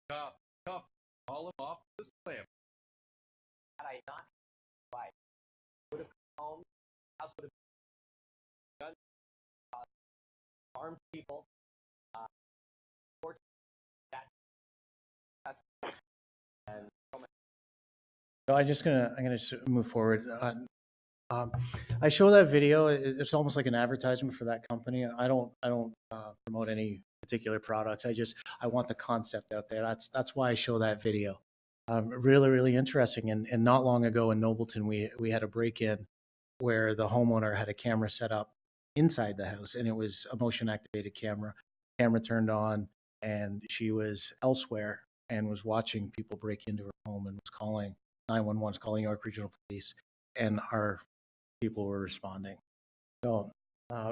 Cop cuffed, haul him off the slam. Had I not fight, would have come home, house would have been gun, armed people, that, and So I'm gonna move forward. I show that video. It's almost like an advertisement for that company. I don't promote any particular products. I want the concept out there. That's why I show that video. Really, really interesting. And not long ago in Nobleton, we had a break-in where the homeowner had a camera set up inside the house, and it was a motion activated camera. Camera turned on, and she was elsewhere and was watching people break into her home and was calling 911, calling York Regional Police, and our people were responding. So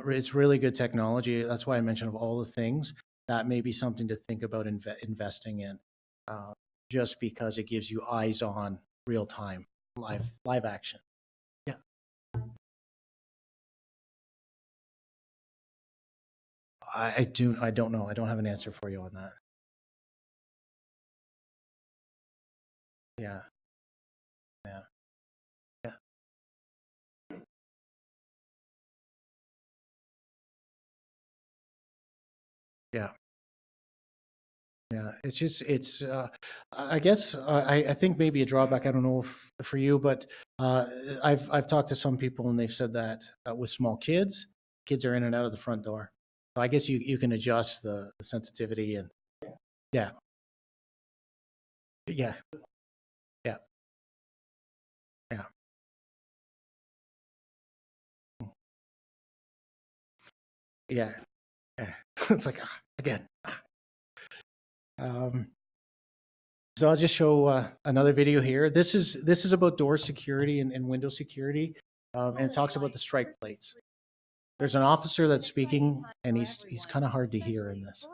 it's really good technology. That's why I mentioned of all the things, that may be something to think about investing in, just because it gives you eyes on, real time, live action. Yeah. I don't know. I don't have an answer for you on that. Yeah. Yeah. Yeah. Yeah. Yeah, it's just I guess I think maybe a drawback. I don't know if for you, but I've talked to some people and they've said that with small kids are in and out of the front door. So I guess you can adjust the sensitivity and yeah, yeah, yeah, yeah, yeah, yeah. It's like again. Um, so I'll just show another video here. This is about door security and window security, and it talks about the strike plates. There's an officer that's speaking, and he's kind of hard to hear in this.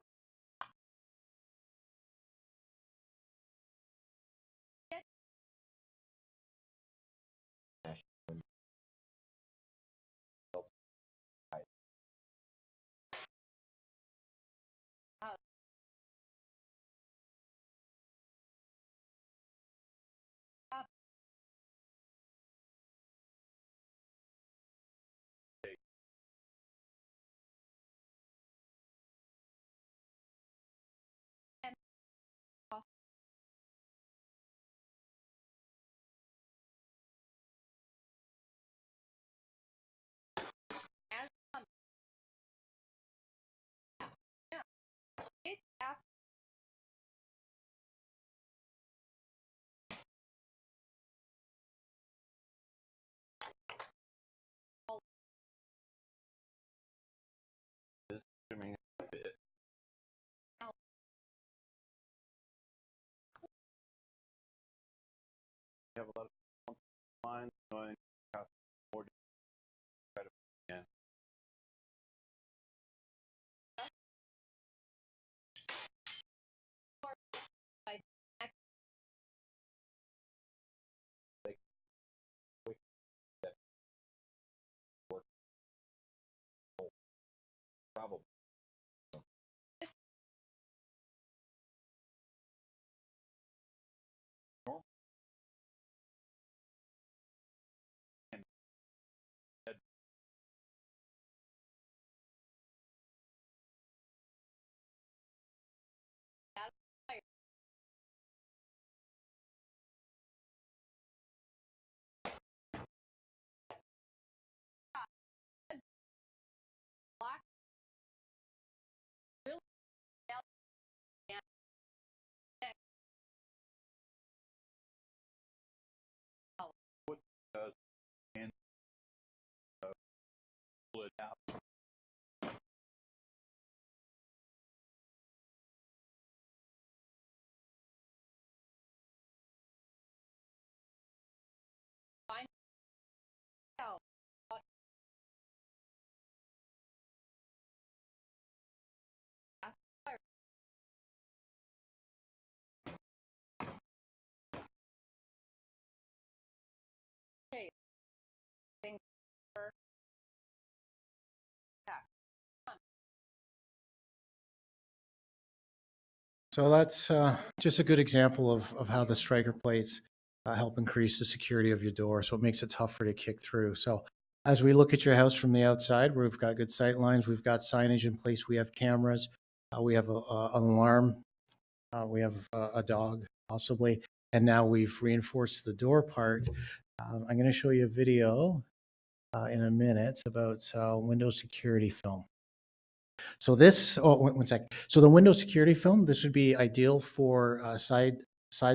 You have a lot of lines going across the board. Yeah. Probably. What does and pull it out? So that's just a good example of how the striker plates help increase the security of your door. So it makes it tougher to kick through. So as we look at your house from the outside, we've got good sight lines, we've got signage in place, we have cameras, we have an alarm, we have a dog possibly, and now we've reinforced the door part. I'm going to show you a video in a minute about window security film. So this, oh, one sec. So the window security film, this would be ideal for side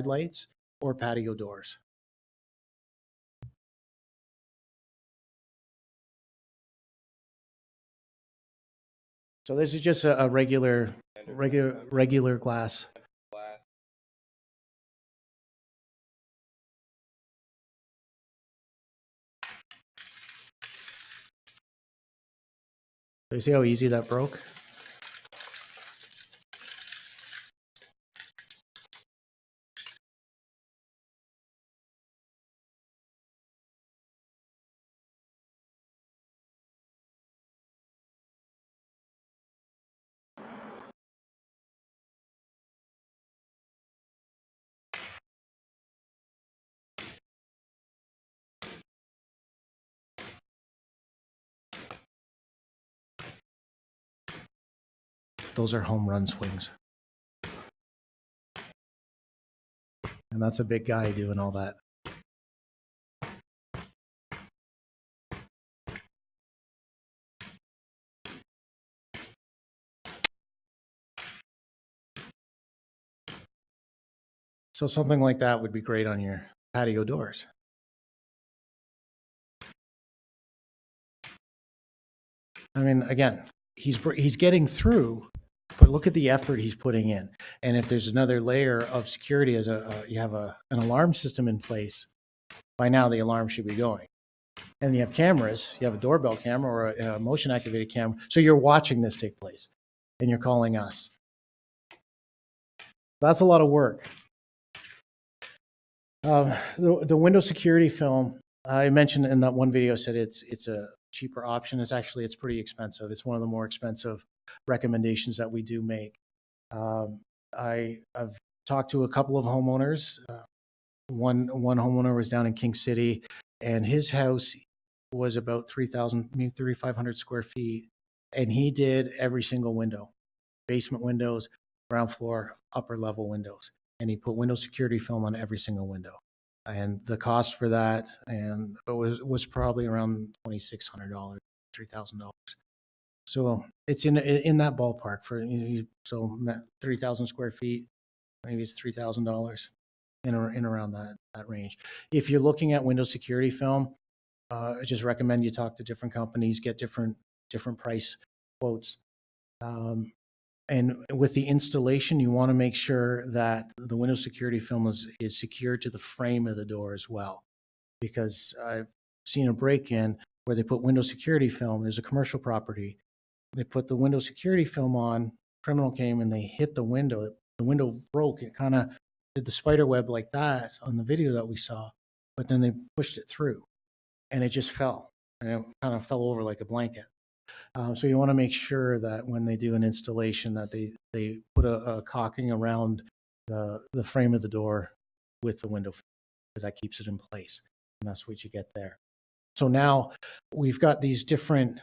lights or patio doors. So this is just a regular glass. So you see how easy that broke? those are home run swings. And that's a big guy doing all that. So something like that would be great on your patio doors. I mean, again, he's getting through, but look at the effort he's putting in. And if there's another layer of security, as you have an alarm system in place, by now the alarm should be going. And you have cameras, you have a doorbell camera or a motion activated camera. So you're watching this take place and you're calling us. That's a lot of work. The window security film, I mentioned in that one video, said it's a cheaper option. It's pretty expensive. It's one of the more expensive recommendations that we do make. I've talked to a couple of homeowners. One homeowner was down in King City, and his house was about 3,000, maybe 3,500 square feet, and he did every single window, basement windows, ground floor, upper level windows, and he put window security film on every single window. And the cost for that and it was probably around $2,600, $3,000. So it's in that ballpark for so 3,000 square feet, maybe it's $3,000 in around that range. If you're looking at window security film, I just recommend you talk to different companies, get different price quotes. And with the installation, you want to make sure that the window security film is secured to the frame of the door as well. Because I've seen a break-in where they put window security film. There's a commercial property. They put the window security film on. Criminal came and they hit the window. The window broke. It kind of did the spider web like that on the video that we saw. But then they pushed it through, and it just fell. And it kind of fell over like a blanket. So you want to make sure that when they do an installation that they put a caulking around the frame of the door with the window, because that keeps it in place. And that's what you get there. So now we've got these different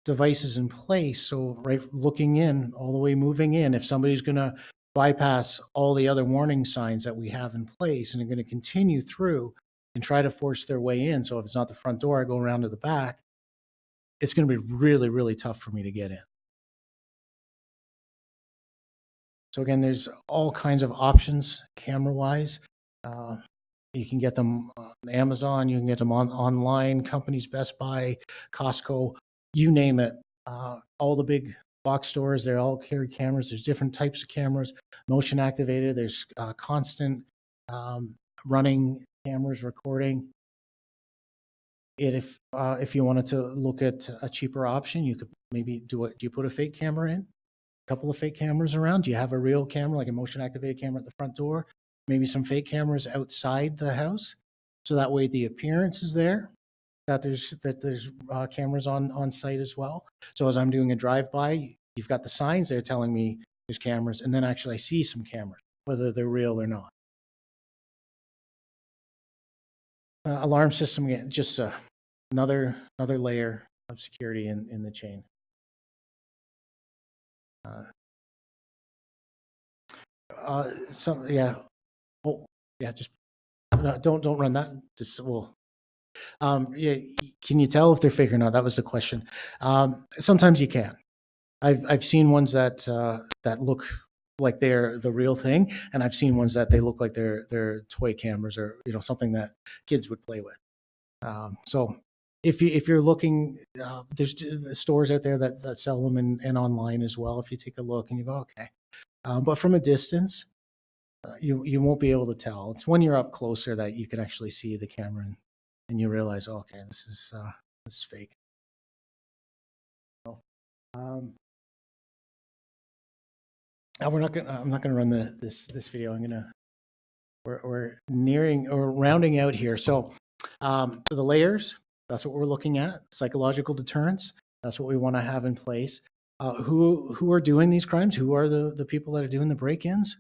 devices in place. So right, looking in, all the way moving in, if somebody's going to bypass all the other warning signs that we have in place and they're going to continue through and try to force their way in. So if it's not the front door, I go around to the back. It's going to be really, really tough for me to get in. So again, there's all kinds of options camera-wise. You can get them on Amazon, you can get them online, companies, Best Buy, Costco, you name it. All the big box stores, they all carry cameras. There's different types of cameras, motion activated. There's constant running cameras recording. If you wanted to look at a cheaper option, you could maybe do you put a fake camera in? A couple of fake cameras around? Do you have a real camera, like a motion activated camera at the front door? Maybe some fake cameras outside the house, so that way the appearance is there, that there's cameras on site as well. So as I'm doing a drive-by, you've got the signs there telling me there's cameras, and then actually I see some cameras, whether they're real or not. Alarm system, again, just another layer of security in the chain. Yeah. Oh, yeah. Just don't run that. Just yeah. Can you tell if they're fake or not? That was the question. Sometimes you can. I've seen ones that look like they're the real thing, and I've seen ones that they look like they're toy cameras or something that kids would play with. So if you're looking, there's stores out there that sell them and online as well. If you take a look and you go, okay, but from a distance, you won't be able to tell. It's when you're up closer that you can actually see the camera and you realize, oh, okay, this is fake. So, I'm not gonna run this video. We're nearing or rounding out here. So the layers, that's what we're looking at. Psychological deterrence, that's what we want to have in place. Who are doing these crimes? Who are the people that are doing the break-ins?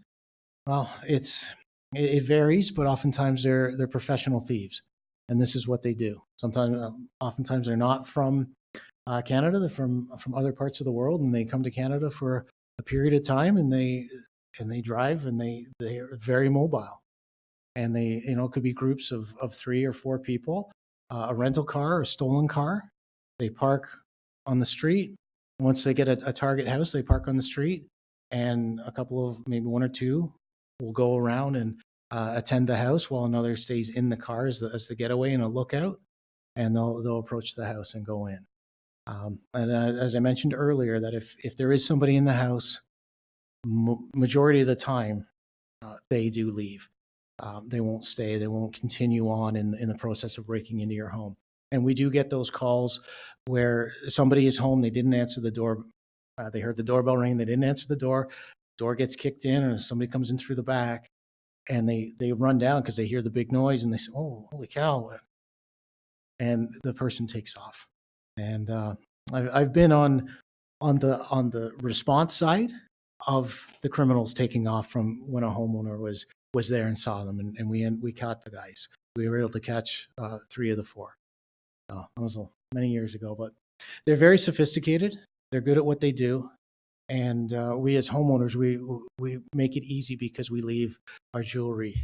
Well, it varies, but oftentimes they're professional thieves, and this is what they do. Oftentimes they're not from Canada. They're from other parts of the world, and they come to Canada for a period of time, and they drive, and they are very mobile, and they, it could be groups of 3 or 4 people, a rental car or a stolen car. They park on the street. Once they get a target house, they park on the street, and a couple of, maybe 1 or 2, will go around and attend the house, while another stays in the car as the getaway and a lookout, and they'll approach the house and go in. And as I mentioned earlier, that if there is somebody in the house, majority of the time, they do leave. They won't stay. They won't continue on in the process of breaking into your home. And we do get those calls where somebody is home, they didn't answer the door. They heard the doorbell ring, they didn't answer the door. Door gets kicked in, or somebody comes in through the back, and they run down because they hear the big noise, and they say, "Oh, holy cow!" And the person takes off. And I've been on the response side of the criminals taking off from when a homeowner was there and saw them, and we caught the guys. We were able to catch 3 of the 4. That was many years ago, but they're very sophisticated. They're good at what they do, and we as homeowners, we make it easy because we leave our jewelry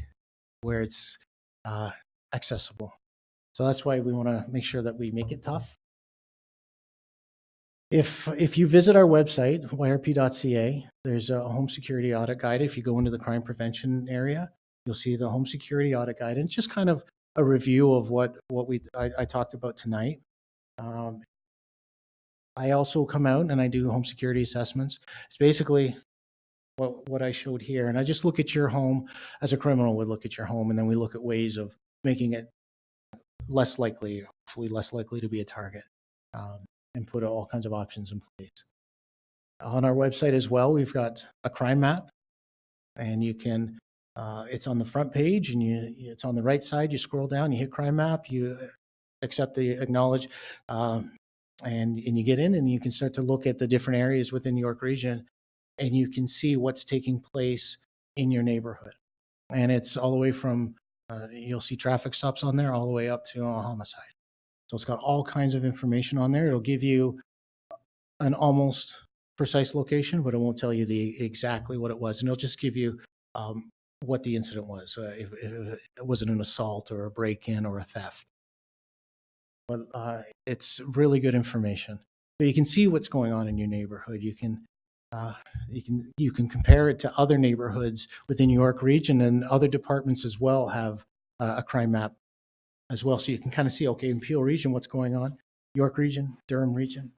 where it's accessible. So that's why we want to make sure that we make it tough. If you visit our website, yrp.ca, there's a home security audit guide. If you go into the crime prevention area, you'll see the home security audit guide, and it's just kind of a review of what I talked about tonight. I also come out and I do home security assessments. It's basically what I showed here, and I just look at your home as a criminal would look at your home, and then we look at ways of making it less likely, hopefully less likely to be a target, and put all kinds of options in place. On our website as well, we've got a crime map, and you can, it's on the front page, and it's on the right side. You scroll down, you hit crime map, you accept the acknowledge, and you get in, and you can start to look at the different areas within York Region, and you can see what's taking place in your neighborhood. And it's all the way from, you'll see traffic stops on there, all the way up to a homicide. So it's got all kinds of information on there. It'll give you an almost precise location, but it won't tell you exactly what it was. And it'll just give you what the incident was, if it wasn't an assault or a break-in or a theft. But it's really good information. So you can see what's going on in your neighborhood. You can compare it to other neighborhoods within York Region, and other departments as well have a crime map as well. So you can kind of see, okay, in Peel Region, what's going on, York Region, Durham Region.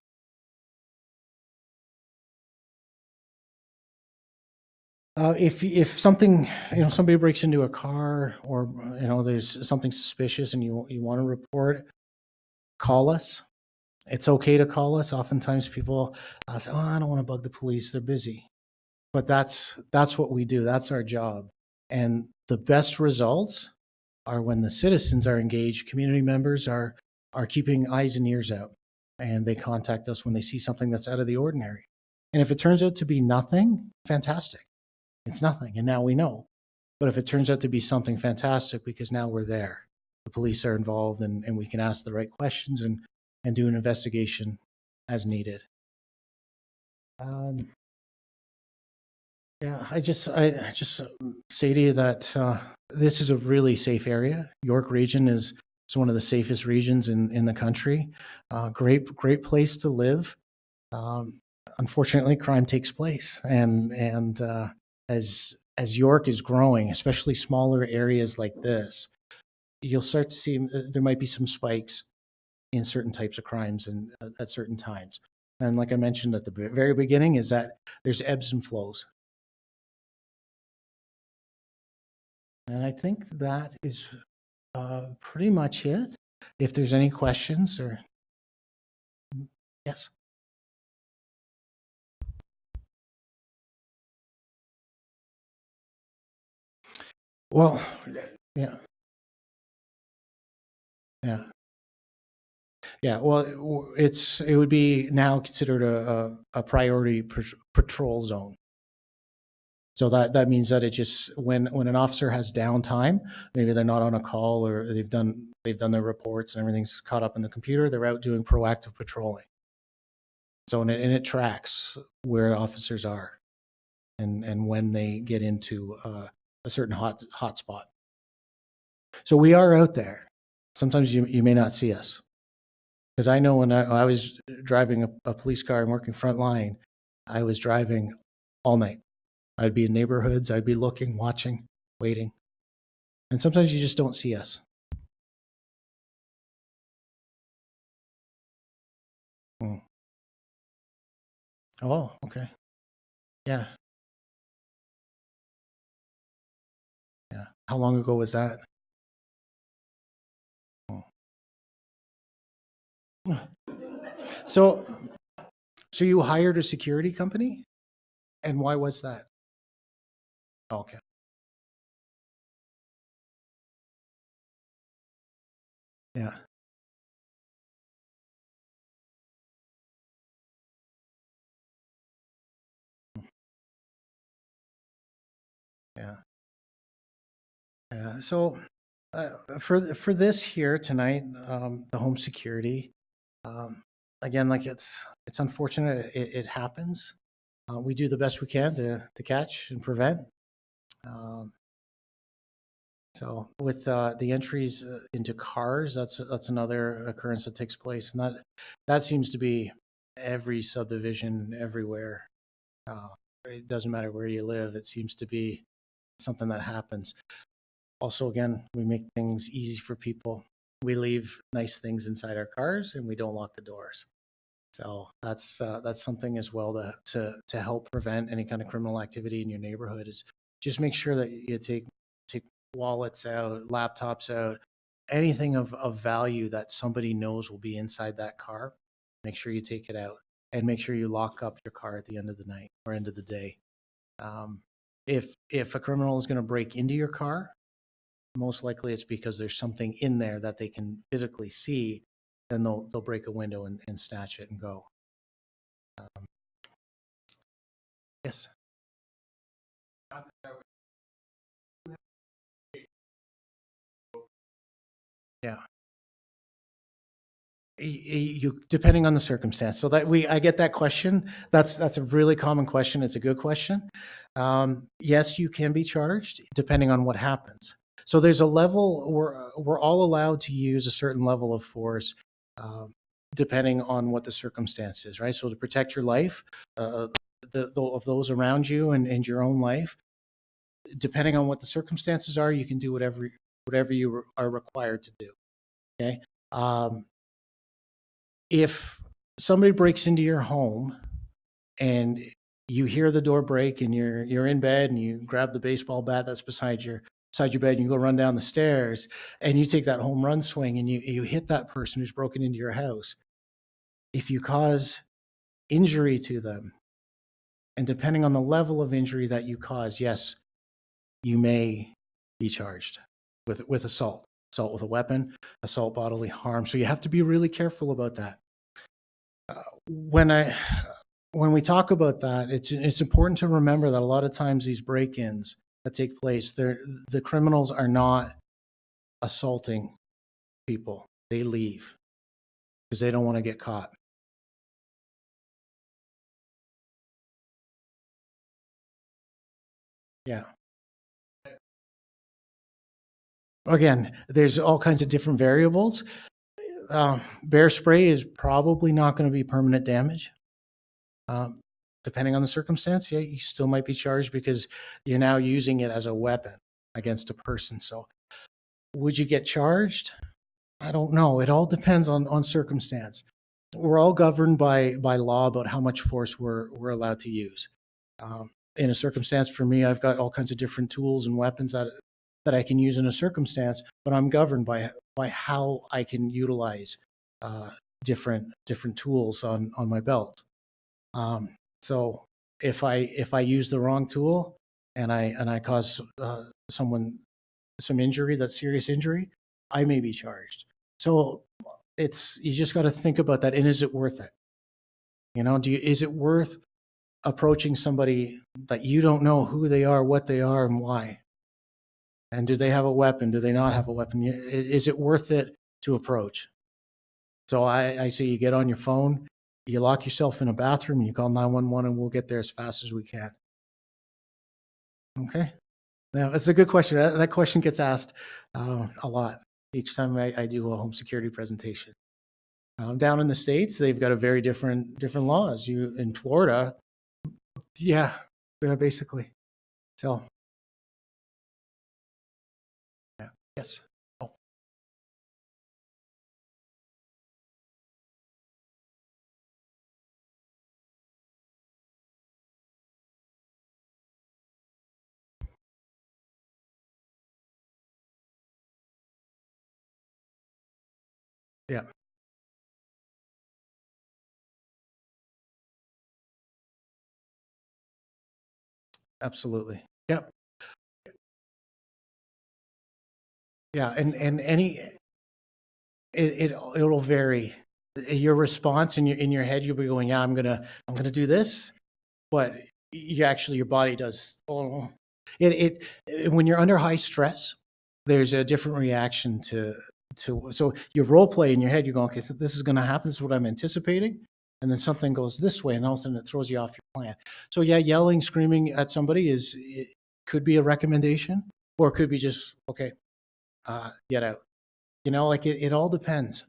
If something, somebody breaks into a car, or there's something suspicious and you want to report, call us. It's okay to call us. Oftentimes people say, "Oh, I don't want to bug the police, they're busy." But that's what we do. That's our job. And the best results are when the citizens are engaged, community members are keeping eyes and ears out, and they contact us when they see something that's out of the ordinary. And if it turns out to be nothing, fantastic. It's nothing, and now we know. But if it turns out to be something fantastic, because now we're there, the police are involved, and we can ask the right questions and do an investigation as needed. Yeah, I just say to you that this is a really safe area. York Region is one of the safest regions in the country. Great place to live. Unfortunately, crime takes place, and as York is growing, especially smaller areas like this, you'll start to see there might be some spikes in certain types of crimes and at certain times. And like I mentioned at the very beginning, is that there's ebbs and flows. And I think that is pretty much it. If there's any questions or yes. Well, yeah. Yeah. Yeah, well, it would be now considered a priority patrol zone. So that means that it just, when an officer has downtime, maybe they're not on a call, or they've done their reports and everything's caught up in the computer, they're out doing proactive patrolling. So and it tracks where officers are. and when they get into a certain hot spot. So we are out there. Sometimes you may not see us. Because I know when I was driving a police car and working front line, I was driving all night. I'd be in neighborhoods, I'd be looking, watching, waiting. And sometimes you just don't see us. Hmm. Oh, okay. Yeah. Yeah. How long ago was that? Oh. So, so you hired a security company? And why was that? Oh, okay. Yeah. Yeah. Yeah. So, for this here tonight, the home security, um, again, like it's unfortunate. It happens. We do the best we can to catch and prevent. Um, so with the entries into cars, that's another occurrence that takes place, and that seems to be every subdivision everywhere. Uh, it doesn't matter where you live; it seems to be something that happens. Also, again, we make things easy for people. We leave nice things inside our cars, and we don't lock the doors. So that's something as well to help prevent any kind of criminal activity in your neighborhood. Is just make sure that you take wallets out, laptops out, anything of value that somebody knows will be inside that car. Make sure you take it out, and make sure you lock up your car at the end of the night or end of the day. Um, if a criminal is going to break into your car, most likely it's because there's something in there that they can physically see. Then they'll break a window and snatch it and go. Um, yes. Yeah. You depending on the circumstance. So that I get that question. That's a really common question. It's a good question. Yes, you can be charged depending on what happens. So there's a level we're all allowed to use a certain level of force, um, depending on what the circumstance is, right? So to protect your life, of those around you and your own life, depending on what the circumstances are, you can do whatever you are required to do. Okay. If somebody breaks into your home and you hear the door break and you're in bed and you grab the baseball bat that's beside your bed and you go run down the stairs and you take that home run swing and you hit that person who's broken into your house, if you cause injury to them, and depending on the level of injury that you cause, yes, you may be charged with assault with a weapon, assault bodily harm. So you have to be really careful about that. When we talk about that, it's important to remember that a lot of times these break-ins that take place, the criminals are not assaulting people. They leave because they don't want to get caught. Yeah. Again, there's all kinds of different variables. Bear spray is probably not going to be permanent damage. Depending on the circumstance, yeah, you still might be charged because you're now using it as a weapon against a person. So would you get charged? I don't know. It all depends on circumstance. We're all governed by law about how much force we're allowed to use. In a circumstance, for me, I've got all kinds of different tools and weapons that I can use in a circumstance, but I'm governed by how I can utilize uh, different tools on my belt. So if I use the wrong tool and I cause someone some injury, that's serious injury, I may be charged. So you just got to think about that. And is it worth it? Is it worth approaching somebody that you don't know who they are, what they are, and why? And do they have a weapon? Do they not have a weapon? Is it worth it to approach? So I say you get on your phone, you lock yourself in a bathroom, and you call 911, and we'll get there as fast as we can. Okay. Now, that's a good question. That question gets asked a lot each time I do a home security presentation. Down in the States, they've got a very different laws. In Florida, yeah, basically. So, yeah, yes. Oh, yeah, absolutely. Yep. Yeah, and it'll vary. Your response in your head, you'll be going, yeah, I'm gonna do this, but your body does. Oh, when you're under high stress, there's a different reaction so your role play in your head, you're going, okay, so this is going to happen. This is what I'm anticipating. And then something goes this way, and all of a sudden it throws you off your plan. So yeah, yelling, screaming at somebody it could be a recommendation, or it could be just, okay, get out. Like it all depends.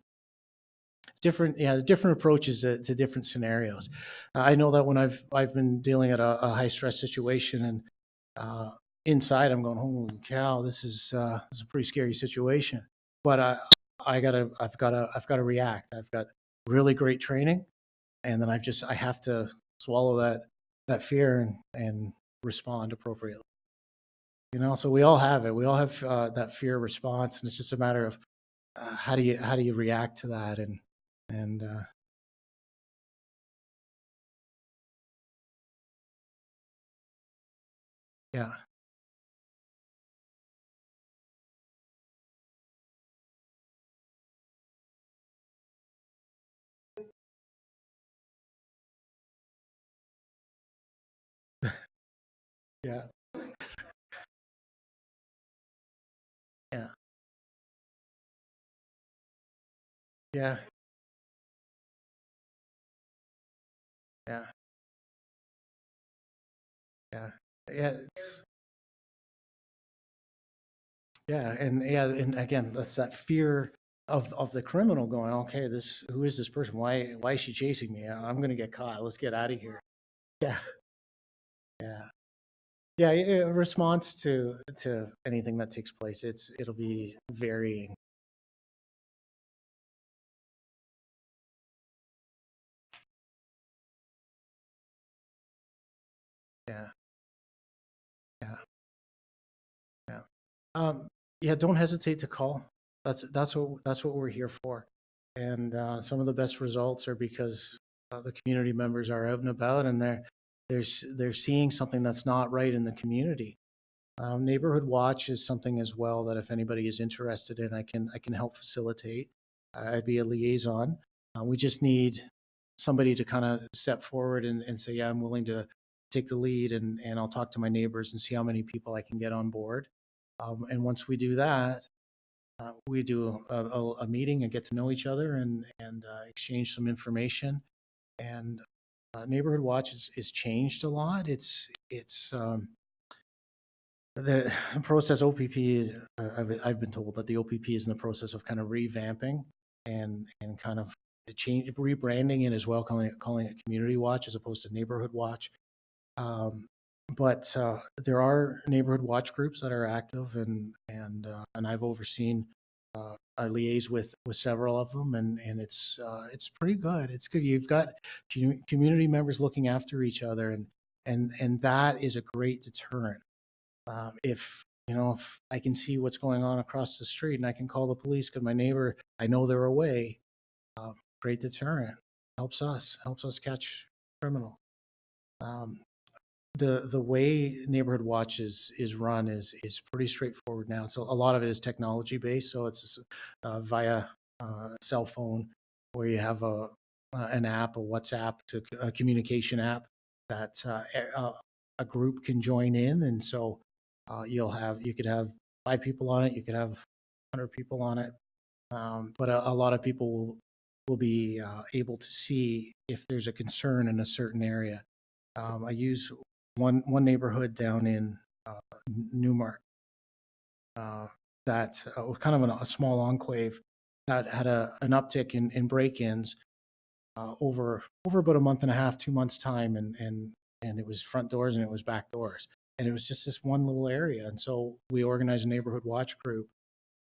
Different, yeah, different approaches to different scenarios. I know that when I've been dealing at a high stress situation, and inside I'm going, holy cow, this is a pretty scary situation. But I've got to react. I've got really great training, and then I have to swallow that fear and respond appropriately. So we all have it. We all have that fear response, and it's just a matter of how do you react to that, and yeah, yeah, yeah, yeah, yeah, yeah, yeah. And again, that's that fear of the criminal going, okay, who is this person? Why is she chasing me? I'm going to get caught. Let's get out of here. Yeah, yeah, yeah. Response to anything that takes place, it'll be varying. Yeah, yeah, yeah. Yeah. Don't hesitate to call. That's what we're here for. And some of the best results are because the community members are out and about, and they're seeing something that's not right in the community. Neighborhood watch is something as well that if anybody is interested in, I can help facilitate. I'd be a liaison. We just need somebody to kind of step forward and say, yeah, I'm willing to take the lead, and I'll talk to my neighbors and see how many people I can get on board. And once we do that, we do a meeting and get to know each other and exchange some information. And neighborhood watch is changed a lot. It's the process. OPP is, I've been told that the OPP is in the process of kind of revamping and kind of rebranding it as well, calling it community watch as opposed to neighborhood watch. Um, but there are neighborhood watch groups that are active, and I've overseen. I liaise with several of them, and it's pretty good. It's good. You've got community members looking after each other, and that is a great deterrent. If I can see what's going on across the street and I can call the police because my neighbor, I know they're away, great deterrent. Helps us catch criminal. Um, the way neighborhood watch is run is pretty straightforward now. So a lot of it is technology based. So it's via cell phone, where you have an app, a WhatsApp a communication app that a group can join in, and so you could have 5 people on it, you could have 100 people on it, but a lot of people will be able to see if there's a concern in a certain area. I use one neighborhood down in Newmark. That was kind of a small enclave that had an uptick in break-ins over about a month and a half, 2 months time, and it was front doors and it was back doors, and it was just this one little area. And so we organized a neighborhood watch group,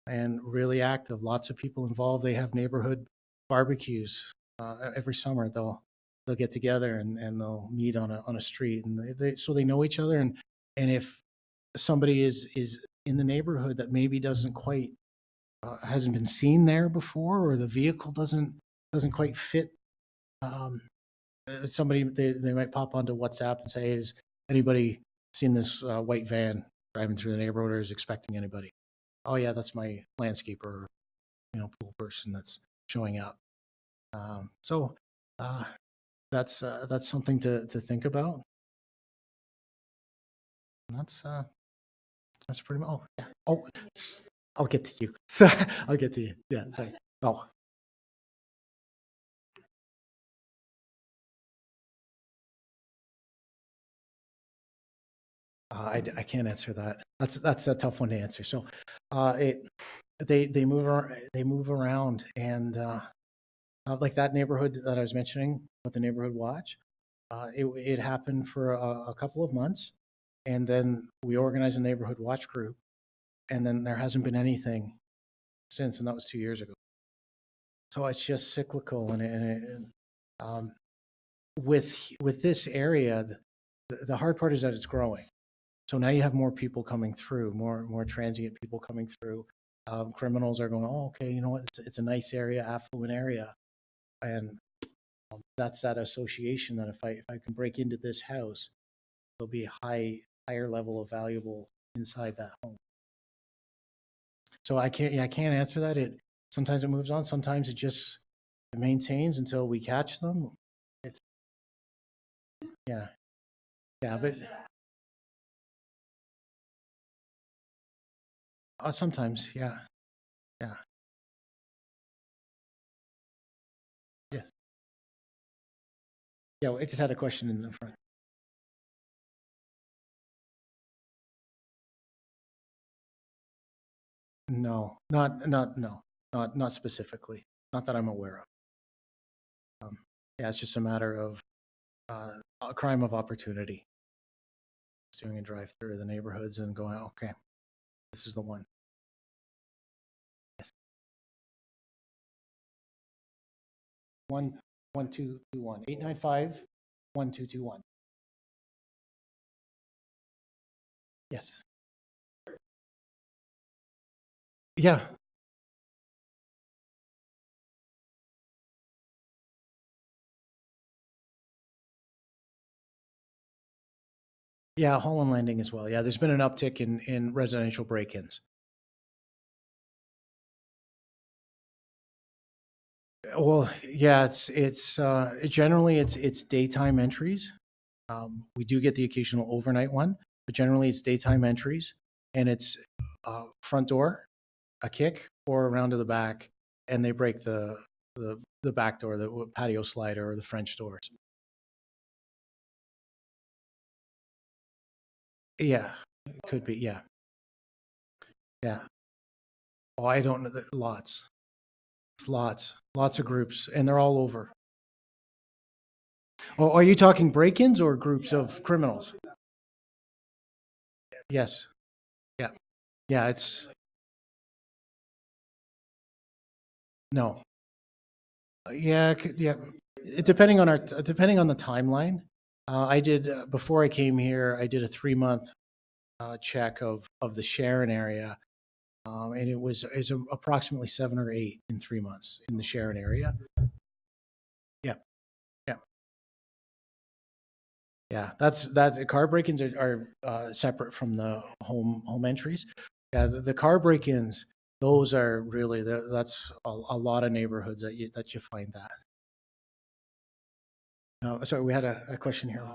and really active, lots of people involved. They have neighborhood barbecues every summer. They'll get together and they'll meet on a street, and so they know each other. And if somebody is in the neighborhood that maybe doesn't quite hasn't been seen there before, or the vehicle doesn't quite fit, somebody they might pop onto WhatsApp and say, "Has anybody seen this white van driving through the neighborhood, or is expecting anybody?" "Oh yeah, that's my landscaper, pool person that's showing up." So that's something to think about. And that's pretty much. Oh yeah. Oh, I'll get to you. So I'll get to you. Yeah. Sorry. Oh. I can't answer that. That's a tough one to answer. So, they move around, and like that neighborhood that I was mentioning with the neighborhood watch, it happened for a couple of months, and then we organized a neighborhood watch group, and then there hasn't been anything since, and that was 2 years ago. So it's just cyclical, um, with this area, the hard part is that it's growing. So now you have more people coming through, more transient people coming through. Criminals are going, "Oh, okay, you know what? It's a nice area, affluent area," and that's that association that if I can break into this house, there'll be a higher level of valuable inside that home. So I can't answer that. Sometimes it moves on, sometimes it maintains until we catch them. It's yeah, but sometimes, yeah. Yes. Yeah, I just had a question in the front. No, not specifically. Not that I'm aware of. Yeah, it's just a matter of a crime of opportunity. Just doing a drive through the neighborhoods and going, "Okay, this is the one." Yes. 1221 895 1221. Yes. Yeah. Yeah, Holland Landing as well. Yeah, there's been an uptick in residential break-ins. Well, yeah, it's generally it's daytime entries. We do get the occasional overnight one, but generally it's daytime entries, and it's front door, a kick, or around to the back, and they break the back door, the patio slider, or the French doors. Yeah, it could be. Yeah, yeah. Oh, I don't know. Lots, lots of groups, and they're all over. Oh, are you talking break-ins or groups of criminals? Yes. Yeah. Yeah. It's no. Yeah. Yeah. Depending on the timeline. I did before I came here. I did a 3-month check of the Sharon area, and it's approximately 7 or 8 in 3 months in the Sharon area. Yeah. Yeah. Yeah, that's car break-ins are separate from the home entries. Yeah, the car break-ins, those are really that's a lot of neighborhoods that you find that. Sorry, we had a question here.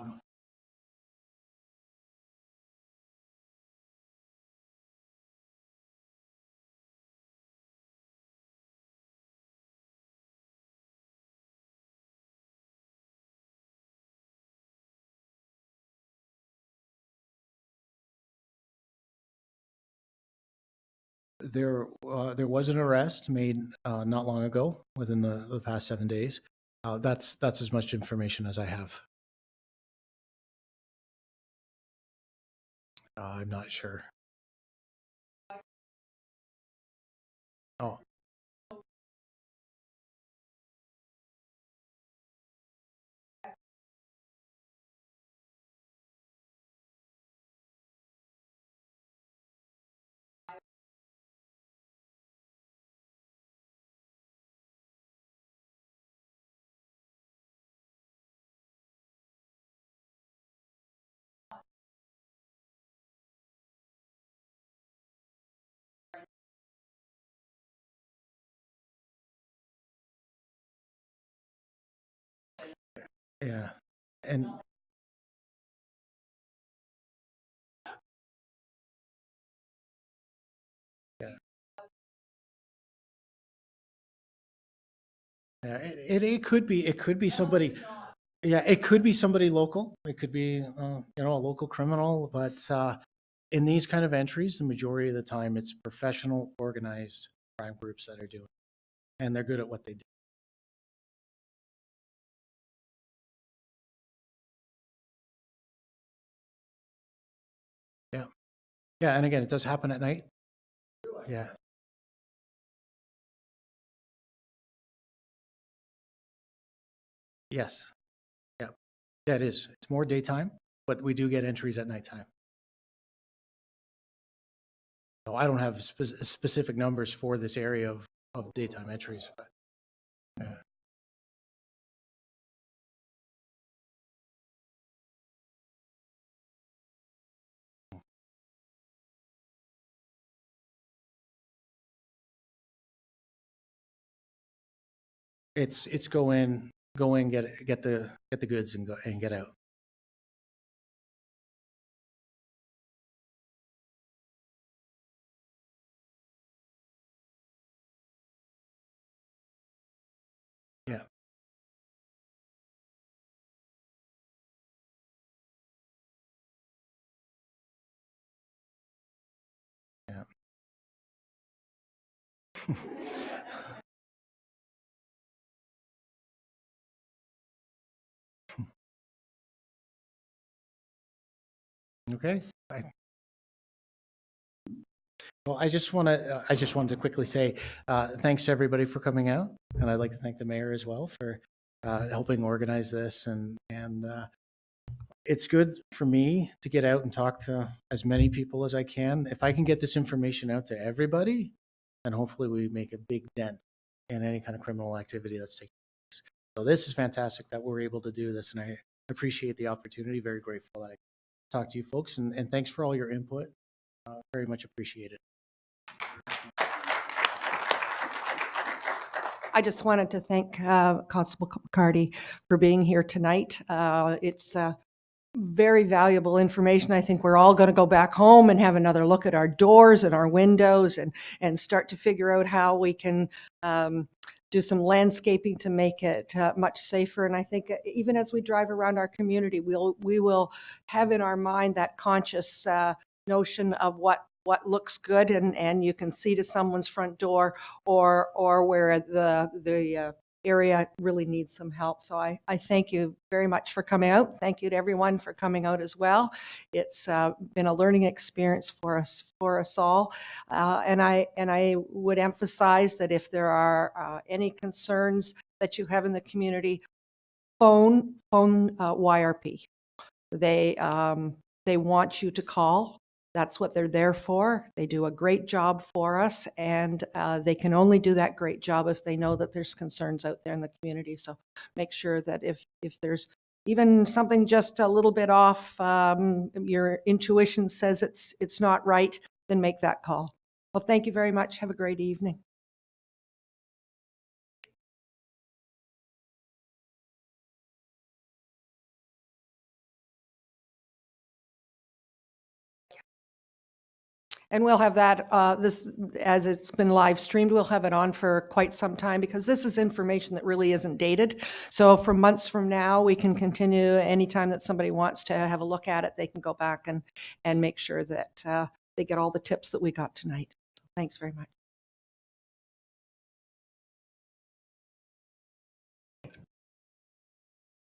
There was an arrest made not long ago, within the past 7 days. That's as much information as I have. I'm not sure. Oh, yeah. And yeah, yeah. It could be somebody. Yeah, it could be somebody local. It could be a local criminal. But in these kind of entries, the majority of the time, it's professional, organized crime groups that are doing it, and they're good at what they do. Yeah, yeah. And again, it does happen at night. Yeah. Yes. Yeah. Yeah, it is. It's more daytime, but we do get entries at nighttime. So I don't have specific numbers for this area of daytime entries, but yeah. It's go in, get the goods and go and get out. Yeah. Yeah. Okay. Well, I just wanted to quickly say thanks to everybody for coming out, and I'd like to thank the mayor as well for helping organize this. And it's good for me to get out and talk to as many people as I can. If I can get this information out to everybody, then hopefully we make a big dent in any kind of criminal activity that's taking place. So this is fantastic that we're able to do this, and I appreciate the opportunity. Very grateful that I talked to you folks, and thanks for all your input. Very much appreciated. I just wanted to thank Constable McCarty for being here tonight. It's very valuable information. I think we're all going to go back home and have another look at our doors and our windows and start to figure out how we can do some landscaping to make it much safer. And I think even as we drive around our community, we will have in our mind that conscious notion of what looks good and you can see to someone's front door or where the area really needs some help. So I thank you very much for coming out. Thank you to everyone for coming out as well. It's been a learning experience for us all. And I would emphasize that if there are any concerns that you have in the community, phone YRP. They want you to call. That's what they're there for. They do a great job for us, and they can only do that great job if they know that there's concerns out there in the community. So make sure that if there's even something just a little bit off, your intuition says it's not right, then make that call. Well, thank you very much. Have a great evening. And we'll have that, this, as it's been live streamed, we'll have it on for quite some time because this is information that really isn't dated. So for months from now, we can continue anytime that somebody wants to have a look at it, they can go back and make sure that they get all the tips that we got tonight. Thanks very much.